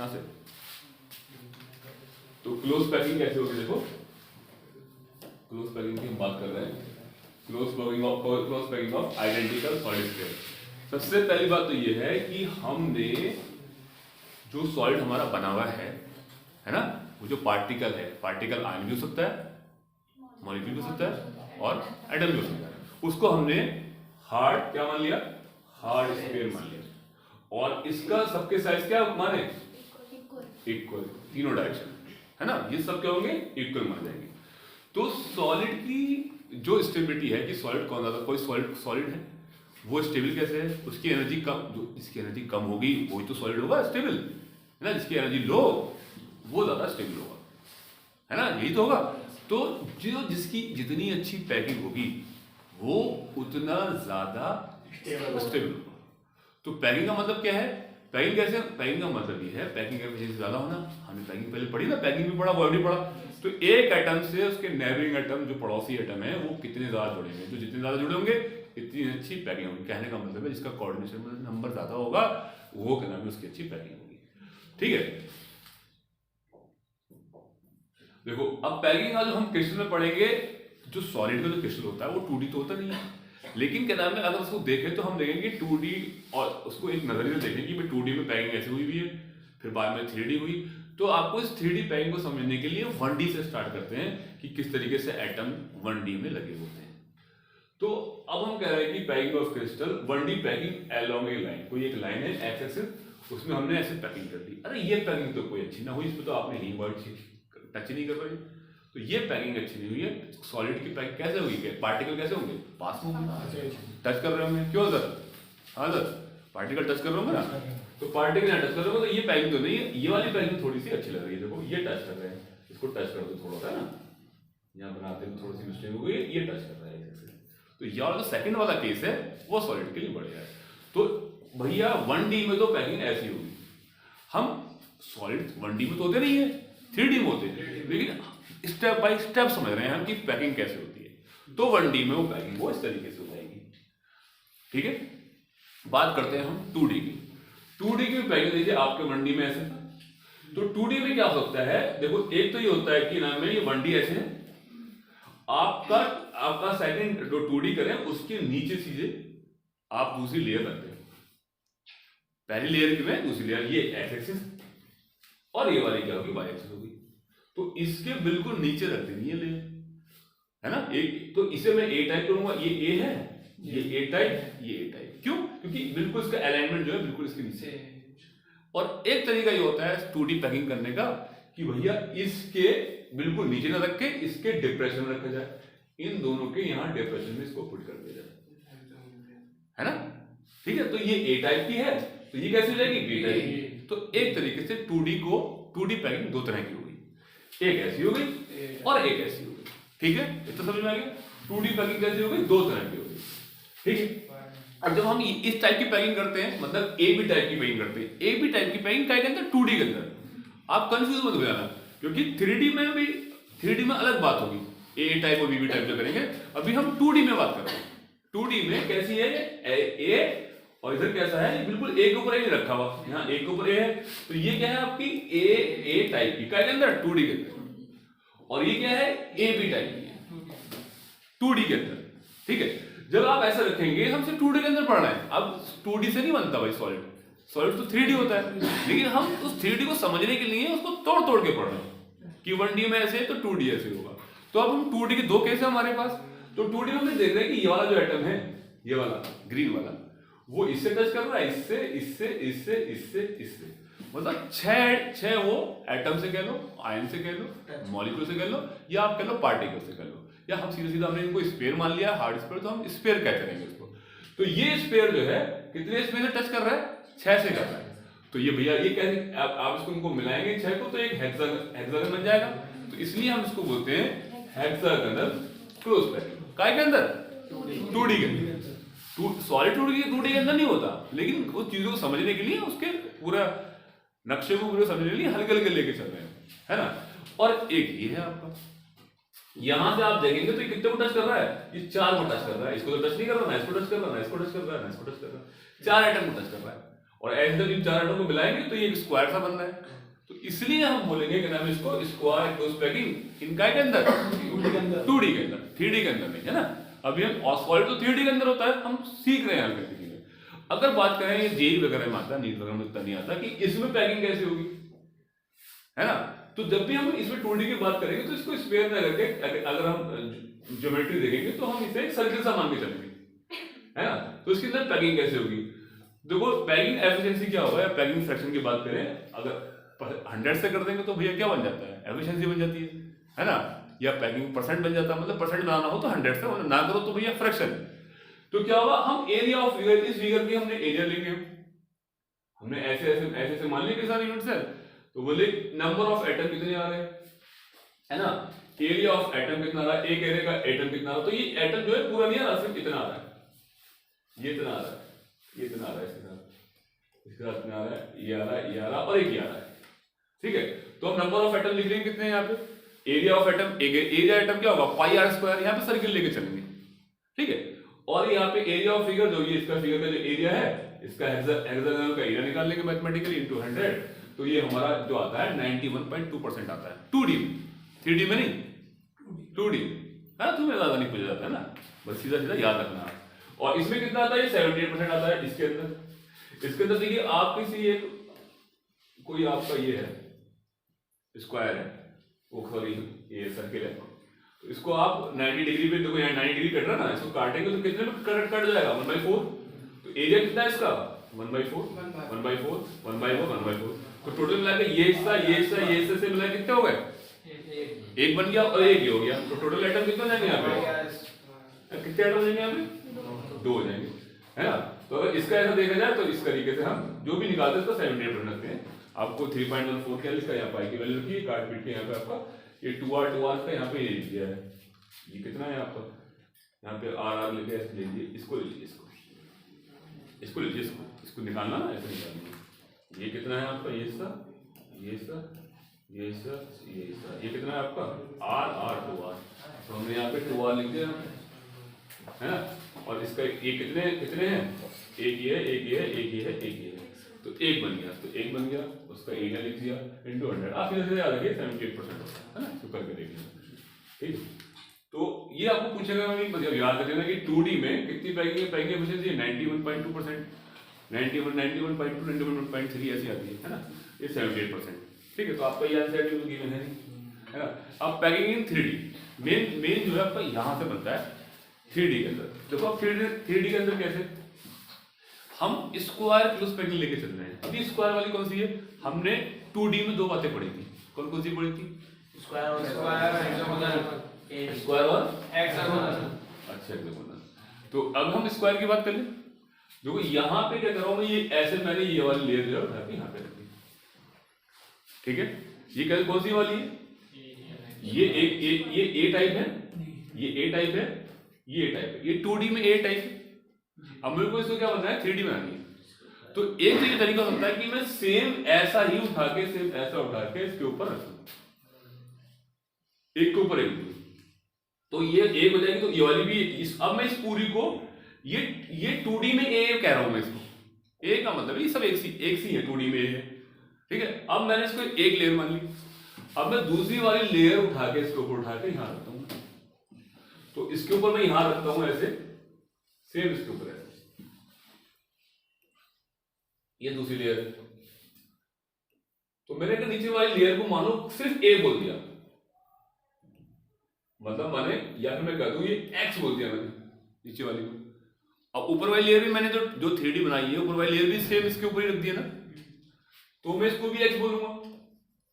यहां से। तो क्लोज पैकिंग कैसे होगी देखो, क्लोज पैकिंग की हम बात कर रहे हैं, close packing of identical solid state. सबसे पहली बात तो ये है कि हमने जो सॉलिड हमारा बना हुआ है ना, वो जो पार्टिकल है, पार्टिकल आयन भी हो सकता है, मॉलिक्यूल भी हो सकता है और एटम भी हो सकता है, उसको हमने हार्ड क्या मान लिया, हार्ड स्फीयर मान लिया। और इसका सबके साइज क्या माने, इक्वल, तीनों डायरेक्शन है ना, ये सब क्या होंगे, इक्वल मान जाएंगे। तो सॉलिड की जो स्टेबिलिटी है कि सॉलिड कौन ज्यादा, कोई सॉलिड है वो स्टेबल कैसे है, उसकी एनर्जी कम, जो जिसकी एनर्जी कम होगी वही तो सॉलिड होगा स्टेबल है ना, जिसकी एनर्जी लो वो ज्यादा स्टेबल होगा है ना, यही तो होगा। तो जो जिसकी जितनी अच्छी पैकिंग होगी वो उतना ज्यादा स्टेबल होगा। तो पैकिंग का मतलब क्या है, पैकिंग कैसे, पैकिंग का मतलब ये है पैकिंग एफिशिएंसी ज्यादा होना। हमने पैकिंग पहले पढ़ी ना, पैकिंग भी पढ़ा, वर्ड भी पढ़ा। तो एक एटम से उसके नेबरिंग एटम, जो पड़ोसी एटम है, वो कितने ज्यादा जुड़ेंगे, जो जितने ज्यादा जुड़े होंगे इतनी अच्छी पैकिंग होगी। कहने का मतलब है जिसका कोऑर्डिनेशन नंबर ज्यादा होगा वो क्या नाम है, उसकी अच्छी पैकिंग होगी। ठीक है, देखो अब पैकिंग का जो हम क्रिस्टल में पढ़ेंगे, जो सॉलिड का जो क्रिस्टल होता है वो 2D तो होता नहीं है, लेकिन क्या नाम है अगर उसको देखें तो हम देखेंगे 2D, और उसको एक नजरिए से देखेंगे कि 2D में पैकिंग ऐसे हुई भी है, फिर बाद में 3D हुई। तो आपको इस 3D पैकिंग को समझने के लिए 1D से स्टार्ट करते हैं कि किस तरीके से एटम 1D में लगे होते हैं। तो अब हम कह रहे हैं कि packing of crystal 1D packing along A line, कोई एक लाइन है एक्स एक्सिस, उसमें हमने ऐसे पैकिंग कर दी। अरे ये पैकिंग तो कोई अच्छी ना हुई, इसमें तो आपने ही वर्ड टच नहीं कर रहे, तो ये पैकिंग अच्छी नहीं हुई है। सॉलिड की पैकिंग कैसे हुई है, पार्टिकल कैसे होंगे, पास में होंगे, टच कर रहे होंगे, क्यों सर, हाँ सर, पार्टिकल टच कर रहे होंगे ना, तो पार्टिकल यहाँ टच कर रहे होंगे, तो ये पैकिंग तो नहीं है, ये वाली पैकिंग थोड़ी सी अच्छी लग रही है। देखो ये टच कर रहे हैं, इसको टच कर दो थोड़ा सा ना, यहाँ बनाते हैं थोड़ी सी मिस्टेक हो गई, ये टच कर रहा है ऐसे। तो ये वाला जो सेकंड वाला केस है वो सॉलिड के लिए बढ़िया है। तो भैया 1D में तो पैकिंग ऐसी होगी, हम सॉलिड 1D में तो होते नहीं है, 3D में होते हैं, लेकिन स्टेप बाय स्टेप समझ रहे हैं हम कि पैकिंग कैसे होती है। तो 1D में वो पैकिंग वो इस तरीके से हो जाएगी। ठीक है, बात करते हैं हम 2D की। 2D की पैकिंग देखिए आपके 1D में ऐसे था, तो 2D में क्या हो सकता है, देखो एक तो ये होता है कि नाम है ये 1D ऐसे है, आपका सेकंड जो 2D करें उसके नीचे सीधे आप दूसरी लेयर रखते हैं, पहली लेयर की में दूसरी लेयर, ये एक्स एक्सिस और ये वाली क्या होगी, वाई एक्सिस होगी। तो इसके बिल्कुल नीचे रख देनी है लेयर, है ना, एक तो इसे मैं ए टाइप करूंगा, ये ए है, ये ए टाइप, ये ए टाइप, क्यों, क्योंकि बिल्कुल इसका अलाइनमेंट जो है बिल्कुल इसके नीचे है। और एक तरीका ये होता है 2D पैकिंग करने का कि भैया इसके बिल्कुल नीचे ना रख के इसके डिप्रेशन में रखा जाए, इन दोनों के यहाँ डिप्रेशन में इसको पुट कर दिया जाए, है ना। ठीक है, तो ये ए टाइप की है, तो ये कैसे हो जाएगी, बी टाइप की। तो एक तरीके से 2D पैकिंग दो तरह की होगी, एक ऐसी हो गई और एक ऐसी हो गई। ठीक है, इतना समझ में आ गया, 2D पैकिंग कैसी हो गई, दो तरह की हो गई। ठीक है, अब जब हम इस टाइप की पैकिंग करते हैं, मतलब ए बी टाइप की पैकिंग करते हैं, ए बी टाइप की पैकिंग क्या कहते हैं, 2D के अंदर, आप कंफ्यूज मत हो जाना, क्योंकि 3D में भी 3D में अलग बात होगी, ए टाइप और बी टाइप जो करेंगे। अभी हम 2D में बात कर रहे हैं, 2D में कैसी है, ए और इधर कैसा है, बिल्कुल ए के ऊपर ए रखा हुआ, यहाँ ए के ऊपर ए है, तो ये क्या है आपकी ए टाइप की, क्या के अंदर, 2D के अंदर, और ये क्या है, ए बी टाइप की, 2D के अंदर। ठीक है, जब आप ऐसा रखेंगे, हम सिर्फ 2D के अंदर पढ़ रहे हैं, अब 2D से नहीं बनता भाई सॉलिड, सॉलिड तो 3D होता है, लेकिन हम उस 3D को समझने के लिए उसको तोड़ तोड़ के पढ़ रहे हैं कि 1D में ऐसे है तो 2D ऐसे होगा। तो अब हम 2D के दो केस है हमारे पास, तो 2D में हम देख रहे हैं कि ये वाला जो एटम है, ये वाला ग्रीन वाला, वो इससे टच कर रहा है, इससे इससे इससे इससे इससे, मतलब छह वो एटम से कह लो, आयन से कह लो, मॉलिक्यूल से कह लो, या आप कह लो पार्टिकल से कह लो, या हम सीधा सीधा हमने इनको स्फीयर मान लिया, हार्ड स्फीयर, तो हम स्फीयर कहते रहेंगे इसको। तो ये स्फीयर जो है कितने स्फीयर से टच कर रहा है, 6 से कर रहा है। तो ये भैया ये कैसे आप इसको इनको मिलाएंगे 6 को, तो एक हेक्सागन बन जाएगा। तो इसलिए हम इसको बोलते हैं हेक्सागोनल क्लोज पैकिंग। काय के अंदर, 2D के अंदर, सॉलिड 2D के अंदर नहीं होता, लेकिन उस चीजों को समझने के लिए, उसके पूरा नक्शे को पूरे समझने के लिए हल्के हल्के लेके चल रहे हैं, है ना। और एक ये है आपका, यहां से आप देखेंगे तो ये कितने को टच कर रहा है, ये 4 को टच कर रहा है, इसको तो टच नहीं कर रहा ना, इसको टच कर रहा है ना, इसको टच कर रहा है ना, इसको टच कर रहा है, 4 एटम को टच कर रहा है। और ऐसे जब इन चार एटम को मिलाएंगे तो ये एक स्क्वायर सा बन रहा है। तो इसलिए हम बोलेंगे कि नाम इसको स्क्वायर क्लोज पैकिंग इनका के अंदर 2D के अंदर 3D के अंदर नहीं है ना। अभी हम सॉलिड तो 3D के अंदर होता है, हम सीख रहे हैं हल करने के लिए। अगर बात करें ये जेई वगैरह में आता, नीट वगैरह में इतना नहीं आता कि इसमें पैकिंग कैसे होगी, है ना। तो जब भी हम इसमें 2D की बात करेंगे तो इसको स्क्वायर में करके अगर हम ज्योमेट्री देखेंगे तो हम इसे एक सर्कल सा मान के चलेंगे, है ना। तो इसके अंदर पैकिंग कैसे होगी, देखो पैकिंग एफिशिएंसी क्या होगा, पैकिंग फ्रैक्शन की बात करें अगर 100 से कर देंगे तो भैया क्या बन जाता है, एफिशिएंसी बन जाती है ना। या पैकिंग परसेंट बन जाता है, मतलब परसेंट बनाना हो तो 100 से, ना करो तो भैया फ्रैक्शन। तो क्या होगा, हम एरिया ऑफ फिगर, इस फिगर की हमने एरिया लेंगे, हमने ऐसे ऐसे ऐसे ऐसे मान लिया सारे यूनिट्स है। तो बोले नंबर ऑफ एटम कितने आ रहे हैं, है ना, एरिया ऑफ एटम कितना आ रहा है, एक एरिया का एटम कितना आ रहा है। तो ये एटम जो है पूरा नहीं आ रहा, सिर्फ इतना आ रहा है, ये इतना आ रहा है, ये इतना आ रहा है, इसके साथ इतना आ रहा है, ये आ रहा है, ये आ रहा है और एक ये आ रहा है, ठीक है। तो हम नंबर ऑफ एटम लिख रहे हैं कितने हैं यहाँ पे, area of atom, area atom क्या होगा पाई आर स्क्वायर, यहाँ पे सर्किल लेके चलेंगे, ठीक है। और यहाँ पे एरिया ऑफ फिगर जो ये इसका फिगर का जो एरिया है, इसका हेक्सागोनल का एरिया निकाल लेंगे मैथमेटिकली इनटू 100। तो ये हमारा जो आता है 91.2% आता है 2D में, 3D में नहीं, 2D। हाँ तुम्हें ज्यादा नहीं पूछा जाता है ना, बस सीधा सीधा याद रखना। और इसमें कितना आता है, 78% आता है इसके अंदर। इसके अंदर देखिए आप किसी एक कोई आपका ये है स्क्वायर है, वो सॉरी ये सर्किल है, तो इसको आप 90 डिग्री पे, देखो यहाँ 90 डिग्री कट रहा है ना, इसको काटेंगे तो कितने में कट जाएगा 1/4। तो एरिया कितना है इसका 1/4 1/4 1/4 1/4। तो टोटल मिला के ये हिस्सा ये हिस्सा ये हिस्से से मिला कितने हो गए, एक बन गया और एक ही हो गया। तो टोटल एटम कितना जाएंगे यहाँ पे, कितने एटम जाएंगे यहाँ पे, 2 जाएंगे, है ना। तो अगर इसका ऐसा देखा जाए तो इस तरीके से हम जो भी निकालते हैं उसका 78% रखते हैं। आपको 3.14 क्या लिखा है यहाँ, पाई की वैल्यू रखी है, काट पीट के यहाँ पे आपका ये 2r का यहाँ पे ये लिख दिया है, ये कितना है आपका यहाँ पे r लिखे ऐसे ले लीजिए, इसको ले लीजिए, इसको लीजिए, इसको निकालना ना, ऐसे निकालना। ये कितना है आपका, ये हिस्सा ये हिस्सा ये हिस्सा ये हिस्सा, ये कितना है आपका r 2r। तो हमने यहाँ पे 2r लिख दिया है ना। और इसका ये कितने कितने हैं, एक ये है एक ये है एक ये है एक ये है, तो एक बन गया, तो एक बन गया, उसका एरिया लिख दिया इनटू 100। आप इधर से याद रखिए 78% है ना, तो करके देख लीजिए, ठीक। तो ये आपको पूछेगा, मतलब याद रखना कि 2D में कितनी पैकिंग एफिशिएंसी 91.2%, 91.2 91.3 ऐसी आती है ना, ये 78%, ठीक है। तो आपका ये आंसर गिवन है नहीं, है ना। अब पैकिंग इन 3D, मेन जो है आपका यहाँ से बनता है 3D के अंदर। देखो अब 3D के अंदर कैसे, हम स्क्वायर क्लोज पैकिंग लेके चल रहे हैं। अभी स्क्वायर वाली कौन सी है, हमने 2D में 2 बातें पढ़ी थी, कौन कौन सी पढ़ी थी, स्क्वायर और हेक्सागोनल, अच्छा हेक्सागोनल। तो अब हम स्क्वायर की बात कर लें। देखो यहाँ पे क्या कर रहा हूँ मैं, ये ऐसे मैंने ये वाली लेयर जो है यहाँ पे रखी, ठीक है। ये क्या कौन सी वाली है, ये ए टाइप है, ये ए टाइप है, ये ए टाइप है, ये 2D में ए टाइप है। अब मेरे को इसको क्या बनना है 3D बनानी है। तो एक तो ये तरीका होता है कि मैं सेम ऐसा ही उठा के, सेम ऐसा उठा के इसके ऊपर रखूं, एक के ऊपर एक। तो ये एक हो जाएगी, तो ये वाली भी अब मैं इस पूरी को ये 2D में ए कह रहा हूं मैं इसको, ए का मतलब ये सब एक सी है, 2D में ए है, ठीक है। अब मैंने इसको एक लेयर मान ली, अब मैं दूसरी वाली लेयर उठा के इसके ऊपर उठा के यहां रखता हूं, तो इसके ऊपर मैं यहां रखता हूं ऐसे, सेम इसके ऊपर ऐसे, ये दूसरी लेयर है। तो मैंने नीचे वाली लेयर को मानो सिर्फ ए बोल दिया, मतलब मैंने, या फिर मैं कह दूं ये एक्स बोल दिया मैंने नीचे वाली को। अब ऊपर वाली लेयर भी मैंने जो 3D बनाई है, ऊपर वाली लेयर भी सेम इसके ऊपर ही रख दिया ना, तो मैं इसको भी एक्स बोलूंगा,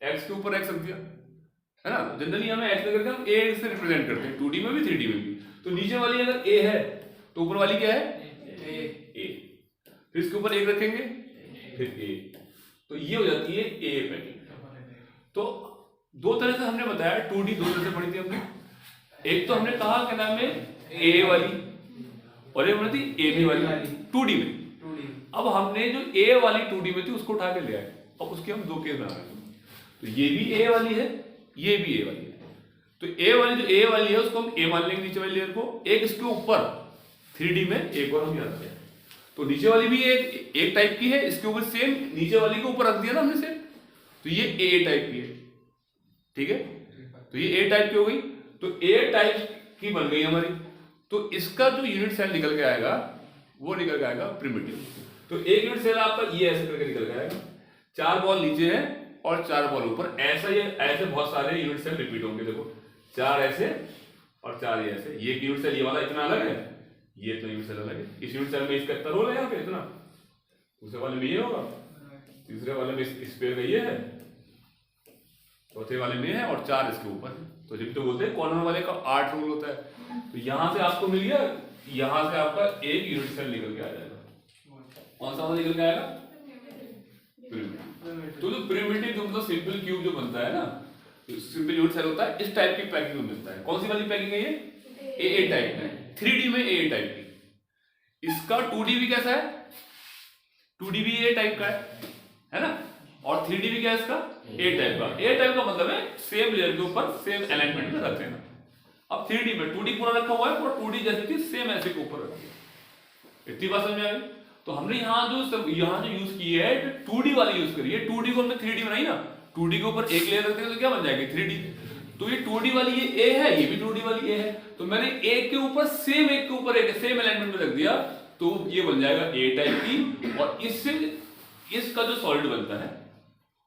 एक्स के ऊपर एक्स रख दिया, है ना। जनरली हमें एक्स करके हम ए से रिप्रेजेंट करते हैं 2D में भी 3D में भी। तो नीचे वाली अगर ए है तो ऊपर वाली क्या है ए, फिर इसके ऊपर एक रखेंगे फिर ए, तो ये हो जाती है ए पैकिंग। तो दो तरह से हमने बताया, 2D दो तरह से पढ़ी थी हमने। एक तो हमने कहा क्या नाम है ए वाली, और एक थी ए बी वाली 2D में। अब हमने जो ए वाली 2D में थी उसको उठा के ले आए, अब उसके हम 2 केस बना रहे हैं। तो ये भी ए वाली है, ये भी ए वाली है। तो ए वाली जो ए वाली है उसको हम ए मान लेंगे नीचे वाली लेयर को, एक इसके ऊपर 3D में एक और हम याद रखें। तो नीचे वाली भी एक टाइप की है, इसके ऊपर सेम नीचे वाली के ऊपर रख दिया ना हमने सेम, तो ये ए टाइप की है, ठीक है। तो ये ए टाइप की हो गई, तो ए टाइप की बन गई हमारी। तो इसका जो यूनिट सेल निकल के आएगा वो निकल के आएगा प्रिमिटिव। तो एक यूनिट सेल आपका ये ऐसे करके निकल के आएगा, 4 बॉल नीचे है और 4 बॉल ऊपर, ऐसा ये ऐसे बहुत सारे यूनिट सेल रिपीट होंगे। देखो 4 ऐसे और 4 ये ऐसे, ये यूनिट सेल ये वाला इतना अलग है, ये तो यूनिट सेल अलग है। इस यूनिट सेल में इसका इतना रोल है यहाँ पे इतना, दूसरे वाले में ये होगा, तीसरे वाले में इस पेयर में ये है, चौथे वाले में है और 4 इसके ऊपर है। तो जब तो बोलते हैं कॉर्नर वाले का 8 रोल होता है। तो यहां से आपको मिल गया, यहां से आपका एक यूनिट सेल निकल के आ जाएगा। कौन सा वाला निकल के आएगा? प्रिमिटिव। तो जो प्रिमिटिव जो मतलब सिंपल क्यूब जो बनता है ना, तो सिंपल यूनिट सेल होता है, इस टाइप की पैकिंग में मिलता है। कौन सी वाली पैकिंग है ये? ए टाइप है, 3D में ए टाइप की। इसका 2D भी कैसा है? 2D भी ए टाइप का है ना, और 3D भी क्या है इसका? ए टाइप का। ए टाइप का मतलब है सेम लेयर के ऊपर सेम अलाइनमेंट में रख देना। अब 3D में 2D पूरा रखा हुआ है, पूरा 2D जैसे थी सेम ऐसे के ऊपर रख दिया। इतनी बात समझ में आ गई? तो हमने यहाँ जो यूज की है 2D वाली यूज करी है। 2D को हमने 3D बनाई ना, 2D के ऊपर एक लेयर रखते हैं तो क्या बन जाएगी? 3D। तो ये 2D वाली ये ए है, ये भी 2D वाली ए है, तो मैंने एक के ऊपर सेम एक के ऊपर एक सेम अलाइनमेंट में रख दिया, तो ये बन जाएगा ए टाइप की। और इससे इसका जो सॉलिड बनता है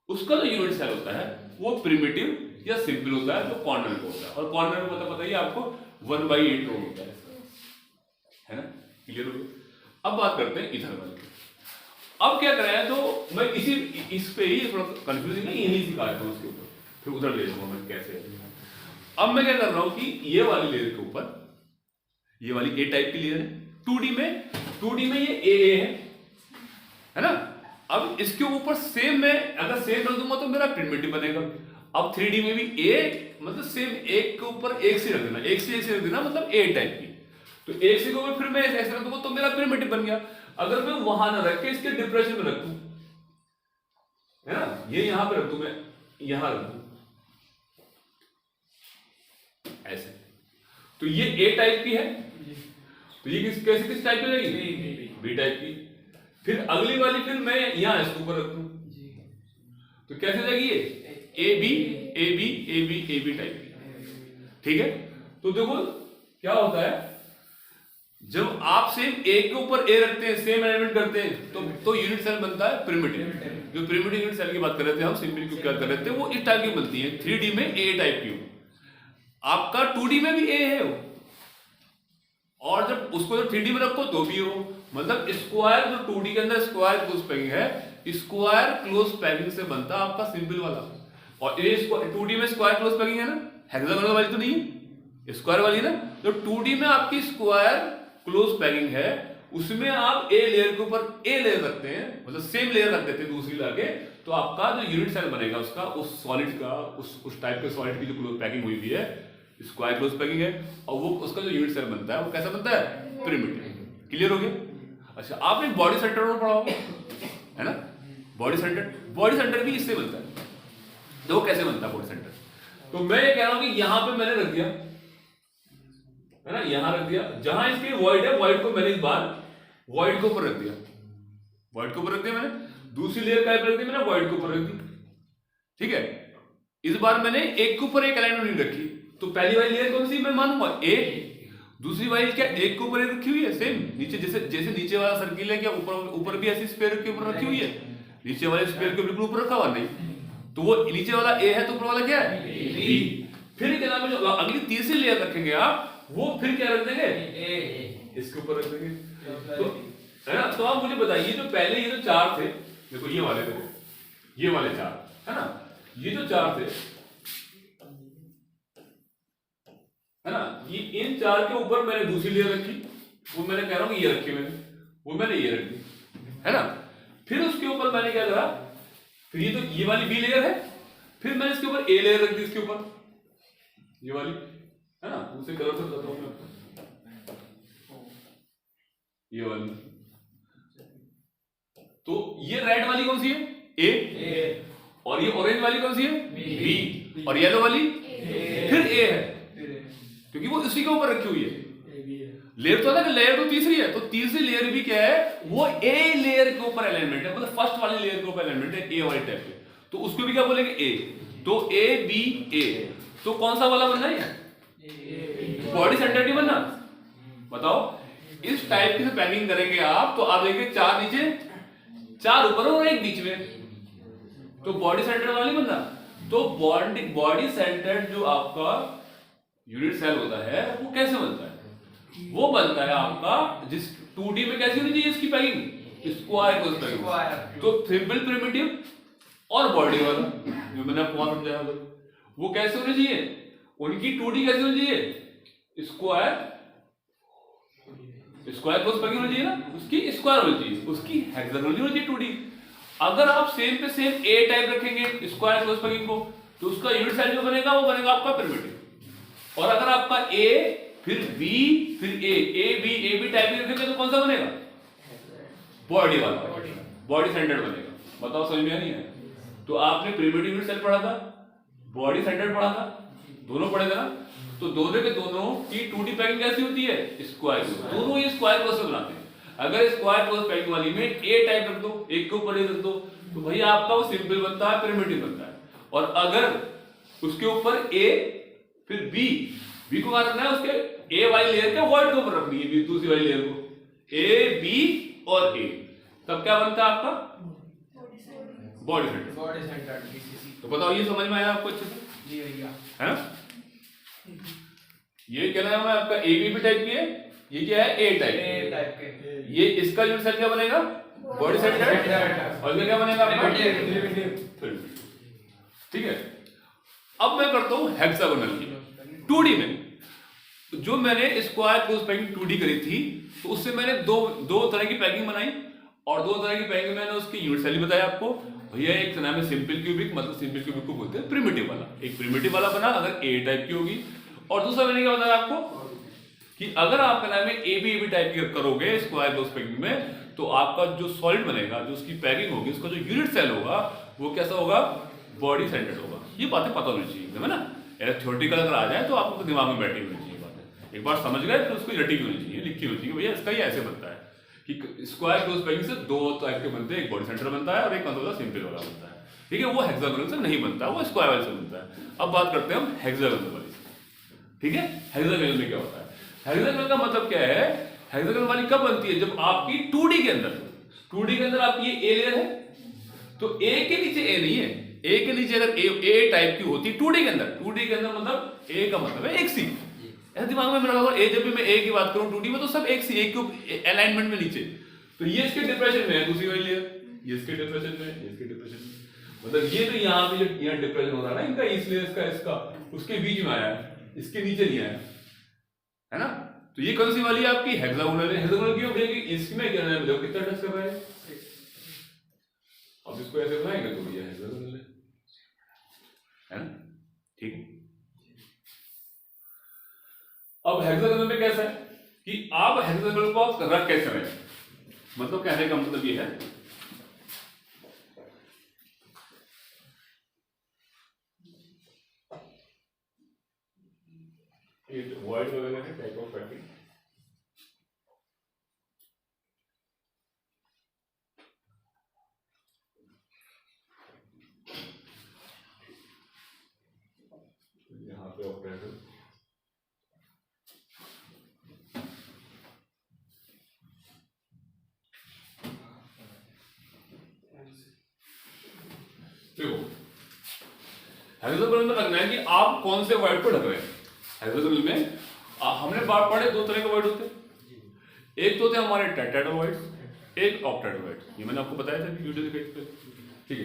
उसका जो यूनिट सेल होता है वो प्रिमिटिव या सिंपल होता है, जो कॉर्नर को होता है। और कॉर्नर में मतलब बताइए आपको 1/8 रोल होता है ना? क्लियर हो गया? अब बात करते हैं इधर वाले। अब क्या करें, तो मैं इस पे ही थोड़ा कंफ्यूजिंग है, यही सिखाया था उसके ऊपर, फिर उधर ले जाऊंगा मैं कैसे। अब मैं क्या कर रहा हूं कि ये वाली लेयर के ऊपर, ये वाली ए टाइप की लेयर है 2D में ये ए है ना। अब इसके ऊपर सेम में अगर सेम रख दूंगा तो मेरा प्रिमिटिव बनेगा। अब 3D में भी ए मतलब सेम एक के ऊपर एक से रख देना, एक से रख देना, मतलब ए टाइप की। तो एक से के ऊपर फिर मैं ऐसे रख दूंगा तो मेरा प्रिमिटिव बन गया। अगर मैं वहां ना रख के इसके डिप्रेशन में रखूं, है ना, ये यहां पे रख दूं, मैं यहां रख दूं ऐसे, तो ये ए टाइप की है। तो ये किस टाइप की रहेगी? बी टाइप की। फिर अगली वाली फिर मैं यहां इसके ऊपर रख दूं, तो कैसे जाएगी ये? ए बी टाइप की, ठीक है। तो देखो क्या होता है, जब आप सेम ए के ऊपर ए रखते हैं, सेम एलिमेंट करते हैं, तो यूनिट सेल बनता है प्रिमिटिव। जो प्रिमिटिव यूनिट सेल की बात कर रहे थे हम, सिंपल क्यूब क्या कर रहे थे, वो इस टाइप की बनती है। 3D में ए टाइप की, आपका 2D में भी ए है वो, और जब उसको जब 3D में रखो तो भी हो, मतलब स्क्वायर जो 2D के अंदर स्क्वायर क्लोज पैकिंग है, स्क्वायर क्लोज पैकिंग से बनता है आपका सिंपल वाला। और ये 2D में स्क्वायर क्लोज पैकिंग है ना, हेक्सागोनल वाली तो नहीं है, स्क्वायर वाली ना। तो 2D में आपकी स्क्वायर क्लोज पैकिंग है, उसमें आप ए लेयर के ऊपर ए लेयर रखते हैं, मतलब सेम लेयर रख देते हैं दूसरी लाके, तो आपका जो यूनिट सेल बनेगा उसका, उस सॉलिड का, उस टाइप के सॉलिड की जो क्लोज पैकिंग हुई हुई है, स्क्वायर क्लोज पैकिंग है, और वो उसका जो यूनिट सेल बनता है वो कैसा बनता है? प्रिमिटिव। क्लियर हो गया? अच्छा, आपने बॉडी सेंटर में पढ़ा होगा, है ना? बॉडी सेंटर भी इससे बनता है। तो कैसे बनता है बॉडी सेंटर? तो मैं ये कह रहा हूं कि यहां पे मैंने रख दिया, है ना, यहां रख दिया, जहां इसके वॉइड है, वॉइड को मैंने इस बार वॉइड के ऊपर रख दिया, वॉइड के ऊपर रख दिया मैंने, दूसरी लेयर का रख दी मैंने, वॉइड के ऊपर रख दी, ठीक है। इस बार मैंने एक के ऊपर एक अलाइनमेंट नहीं रखी, तो पहली वाली लेयर कौन सी मैं मानूंगा? ए। दूसरी वाली क्या एक के ऊपर एक रखी हुई है सेम, नीचे जैसे नीचे वाला सर्किल है, क्या ऊपर भी ऐसी स्फीयर के ऊपर रखी हुई है? नीचे वाले स्फीयर के बिल्कुल ऊपर रखा हुआ नहीं, तो वो नीचे वाला ए है, तो ऊपर वाला क्या है? बी। फिर क्या नाम है, जो अगली तीसरी लेयर रखेंगे आप, वो फिर क्या रख देंगे? ए, इसके ऊपर रख देंगे, तो है ना। तो आप मुझे बताइए, जो पहले ये जो 4 थे, देखो ये वाले थे, ये वाले 4 है ना, ये जो 4 थे, है ना, ये इन 4 के ऊपर मैंने दूसरी लेयर रखी, वो मैंने कह रहा हूं ये रखी मैंने, वो मैंने ये रखी, है ना। फिर उसके ऊपर मैंने क्या करा, फिर ये तो ये वाली बी लेयर है, फिर मैंने इसके ऊपर ए लेयर रख दी, इसके ऊपर ये वाली, है ना, उसे कलर से बताता हूं मैं, ये वाली। तो ये रेड वाली कौन सी है? ए। और ये ऑरेंज वाली कौन सी है? बी। और येलो वाली फिर ए है, क्योंकि वो उसी के ऊपर रखी हुई है। लेयर तो अलग, लेयर तो तीसरी है, तो तीसरी लेयर भी क्या है, वो ए लेयर के ऊपर अलाइनमेंट है, मतलब फर्स्ट वाली लेयर के ऊपर अलाइनमेंट है, ए वाली टाइप के, तो उसको भी क्या बोलेंगे ए। तो ए बी ए, तो कौन सा वाला बनना है, बॉडी सेंटर्ड ही बनना। बताओ इस टाइप की पैकिंग करेंगे आप, तो आप देखेंगे 4 नीचे 4 ऊपर और 1 बीच में, तो बॉडी सेंटर्ड वाली बनना। तो बॉडी सेंटर्ड जो आपका यूनिट सेल होता है वो कैसे बनता है, वो बनता है आपका जिस 2D में कैसी होनी चाहिए इसकी पैकिंग, स्क्वायर को पैकिंग। तो सिंपल प्रिमिटिव और बॉडी वाला जो मैंने आपको समझाया वो कैसे होने चाहिए, उनकी 2D कैसे होनी चाहिए, स्क्वायर क्लोज पैकिंग होनी चाहिए ना, उसकी स्क्वायर होनी चाहिए, उसकी हेक्सागोनल होनी चाहिए 2D। अगर आप सेम पे सेम ए टाइप रखेंगे स्क्वायर क्लोज पैकिंग को, तो उसका यूनिट सेल जो बनेगा वो बनेगा आपका प्रिमिटिव। और अगर आपका ए फिर बी फिर ए बी टाइप रखेंगे तो कौन सा बनेगा, बॉडी वाला, बॉडी सेंटर्ड बनेगा। बताओ समझ में नहीं है। तो आपने प्रिमिटिव यूनिट सेल पढ़ा था, बॉडी सेंटर्ड पढ़ा था, दोनों पढ़े थे ना। तो दोनों के दोनों की 2D पैकिंग कैसी होती है, स्क्वायर, दोनों ये स्क्वायर क्लोज बनाते हैं। अगर स्क्वायर क्लोज पैकिंग वाली में ए टाइप रख दो, एक के ऊपर ए रख दो, तो भाई आपका वो सिंपल बनता है, प्रिमिटिव बनता है। और अगर उसके ऊपर ए फिर बी को कहां रखना है, उसके ए वाली लेयर के वॉइड के ऊपर रखनी है, दूसरी वाली लेयर को, ए बी और ए, तब क्या बनता है आपका बॉडी सेंटर्ड। तो बताओ ये समझ में आया आपको अच्छे से? जी भैया। है ना? ये क्या नाम है आपका, ए बी टाइप की है, ये क्या है ए टाइप के। ये इसका यूनिट सेल क्या बनेगा, बॉडी सेंटर्ड, और ये क्या बनेगा आपका, ठीक है। अब मैं करता हूं हेक्सागोनल की 2D में। जो मैंने स्क्वायर क्लोज पैकिंग 2D करी थी, तो उससे मैंने दो तरह की पैकिंग बनाई, और 2 तरह की पैकिंग मैंने उसकी यूनिट सेल बताया आपको। भैया एक नाम है सिंपल क्यूबिक, मतलब सिंपल क्यूबिक को बोलते हैं प्रिमिटिव वाला, एक प्रिमिटिव वाला बना अगर ए टाइप की होगी। और दूसरा मैंने क्या बताया आपको कि अगर आपका नाम है ए बी टाइप की करोगे स्क्वायर क्लोज पैकिंग में, तो आपका जो सॉलिड बनेगा, जो उसकी पैकिंग होगी, उसका जो यूनिट सेल होगा वो कैसा होगा, बॉडी सेंटर्ड होगा। ये बातें पता होनी चाहिए है ना। थ्योरेटिकल अगर आ जाए तो आपको दिमाग में बैठी होनी चाहिए बातें, एक बार समझ गए तो उसको रटी होनी चाहिए, लिखी होनी चाहिए, भैया इसका ये ऐसे बनता है कि स्क्वायर क्लोज पैकिंग से 2 टाइप के बनते हैं, एक बॉडी सेंटर बनता है और एक कंट्रोलर सिंपल वाला बनता है, ठीक है। वो हेक्सागोनल से नहीं बनता, वो स्क्वायर वाले से बनता है। अब बात करते हैं हम हेक्सागोनल वाली, ठीक है। हेक्सागोनल में क्या होता है, हेक्सागोनल का मतलब क्या है, हेक्सागोनल वाली कब बनती है, जब आपकी 2D के अंदर आपकी ये ए लेयर है, तो ए के नीचे ए नहीं है, ए के नीचे अगर ए टाइप की होती 2D के अंदर मतलब ए का मतलब है एक सी, ऐसा दिमाग में मेरा ए, जब भी मैं ए की बात करूं 2D में तो सब एक सी, एक के अलाइनमेंट में नीचे, तो ये इसके डिप्रेशन में है, दूसरी वाली लेयर ये इसके डिप्रेशन में है, इसके डिप्रेशन में, मतलब ये तो यहाँ पे जो यहाँ डिप्रेशन हो रहा है ना इनका, इसलिए इसका उसके बीच में आया है, इसके नीचे नहीं आया है ना। तो ये कौन सी वाली है आपकी, हेक्सागोनल है। हेक्सागोनल क्यों भैया, इसमें क्या है, देखो कितना टच कर रहा है, अब इसको ऐसे बनाएंगे तो ये हेक्सागोनल है ना, ठीक है। अब हेक्सागोनल में कैसा है कि आप हेक्सागोनल को रख कैसे रहे, मतलब कहने का मतलब ये है, वॉइड वगैरह है टाइप ऑफ पैकिंग, यहाँ पे ऑपरेटर देखो, हेक्सागोनल में रखना है कि आप कौन से वर्ड को ढक रहे हैं। हेक्सागोनल में हमने बात पढ़े 2 तरह के वर्ड होते हैं, एक तो होते हैं हमारे टेट्राहेड्रल, एक ऑक्टाहेड्रल, ये मैंने आपको बताया था वीडियो पे, ठीक है।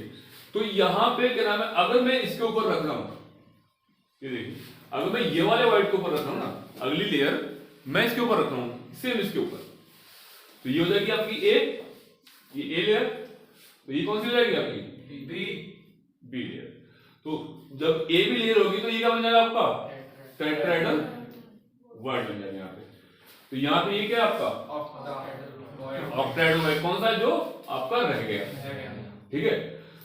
तो यहाँ पे क्या नाम है, अगर मैं इसके ऊपर रख रहा हूँ, ये देखिए, अगर मैं ये वाले वर्ड के ऊपर रख रहा हूँ ना, अगली लेयर मैं इसके ऊपर रख रहा हूँ, सेम इसके ऊपर, तो ये हो जाएगी आपकी ये ए लेयर, तो ये कौन सी हो जाएगी आपकी बी लेयर। तो जब ए बी लेयर होगी तो ये क्या बन जाएगा आपका, टेट्राहेड्रल वर्ड बन जाएगा यहाँ पे। तो यहाँ पे ये क्या है आपका ऑक्टाहेड्रल, कौन सा है जो आपका रह गया, ठीक है।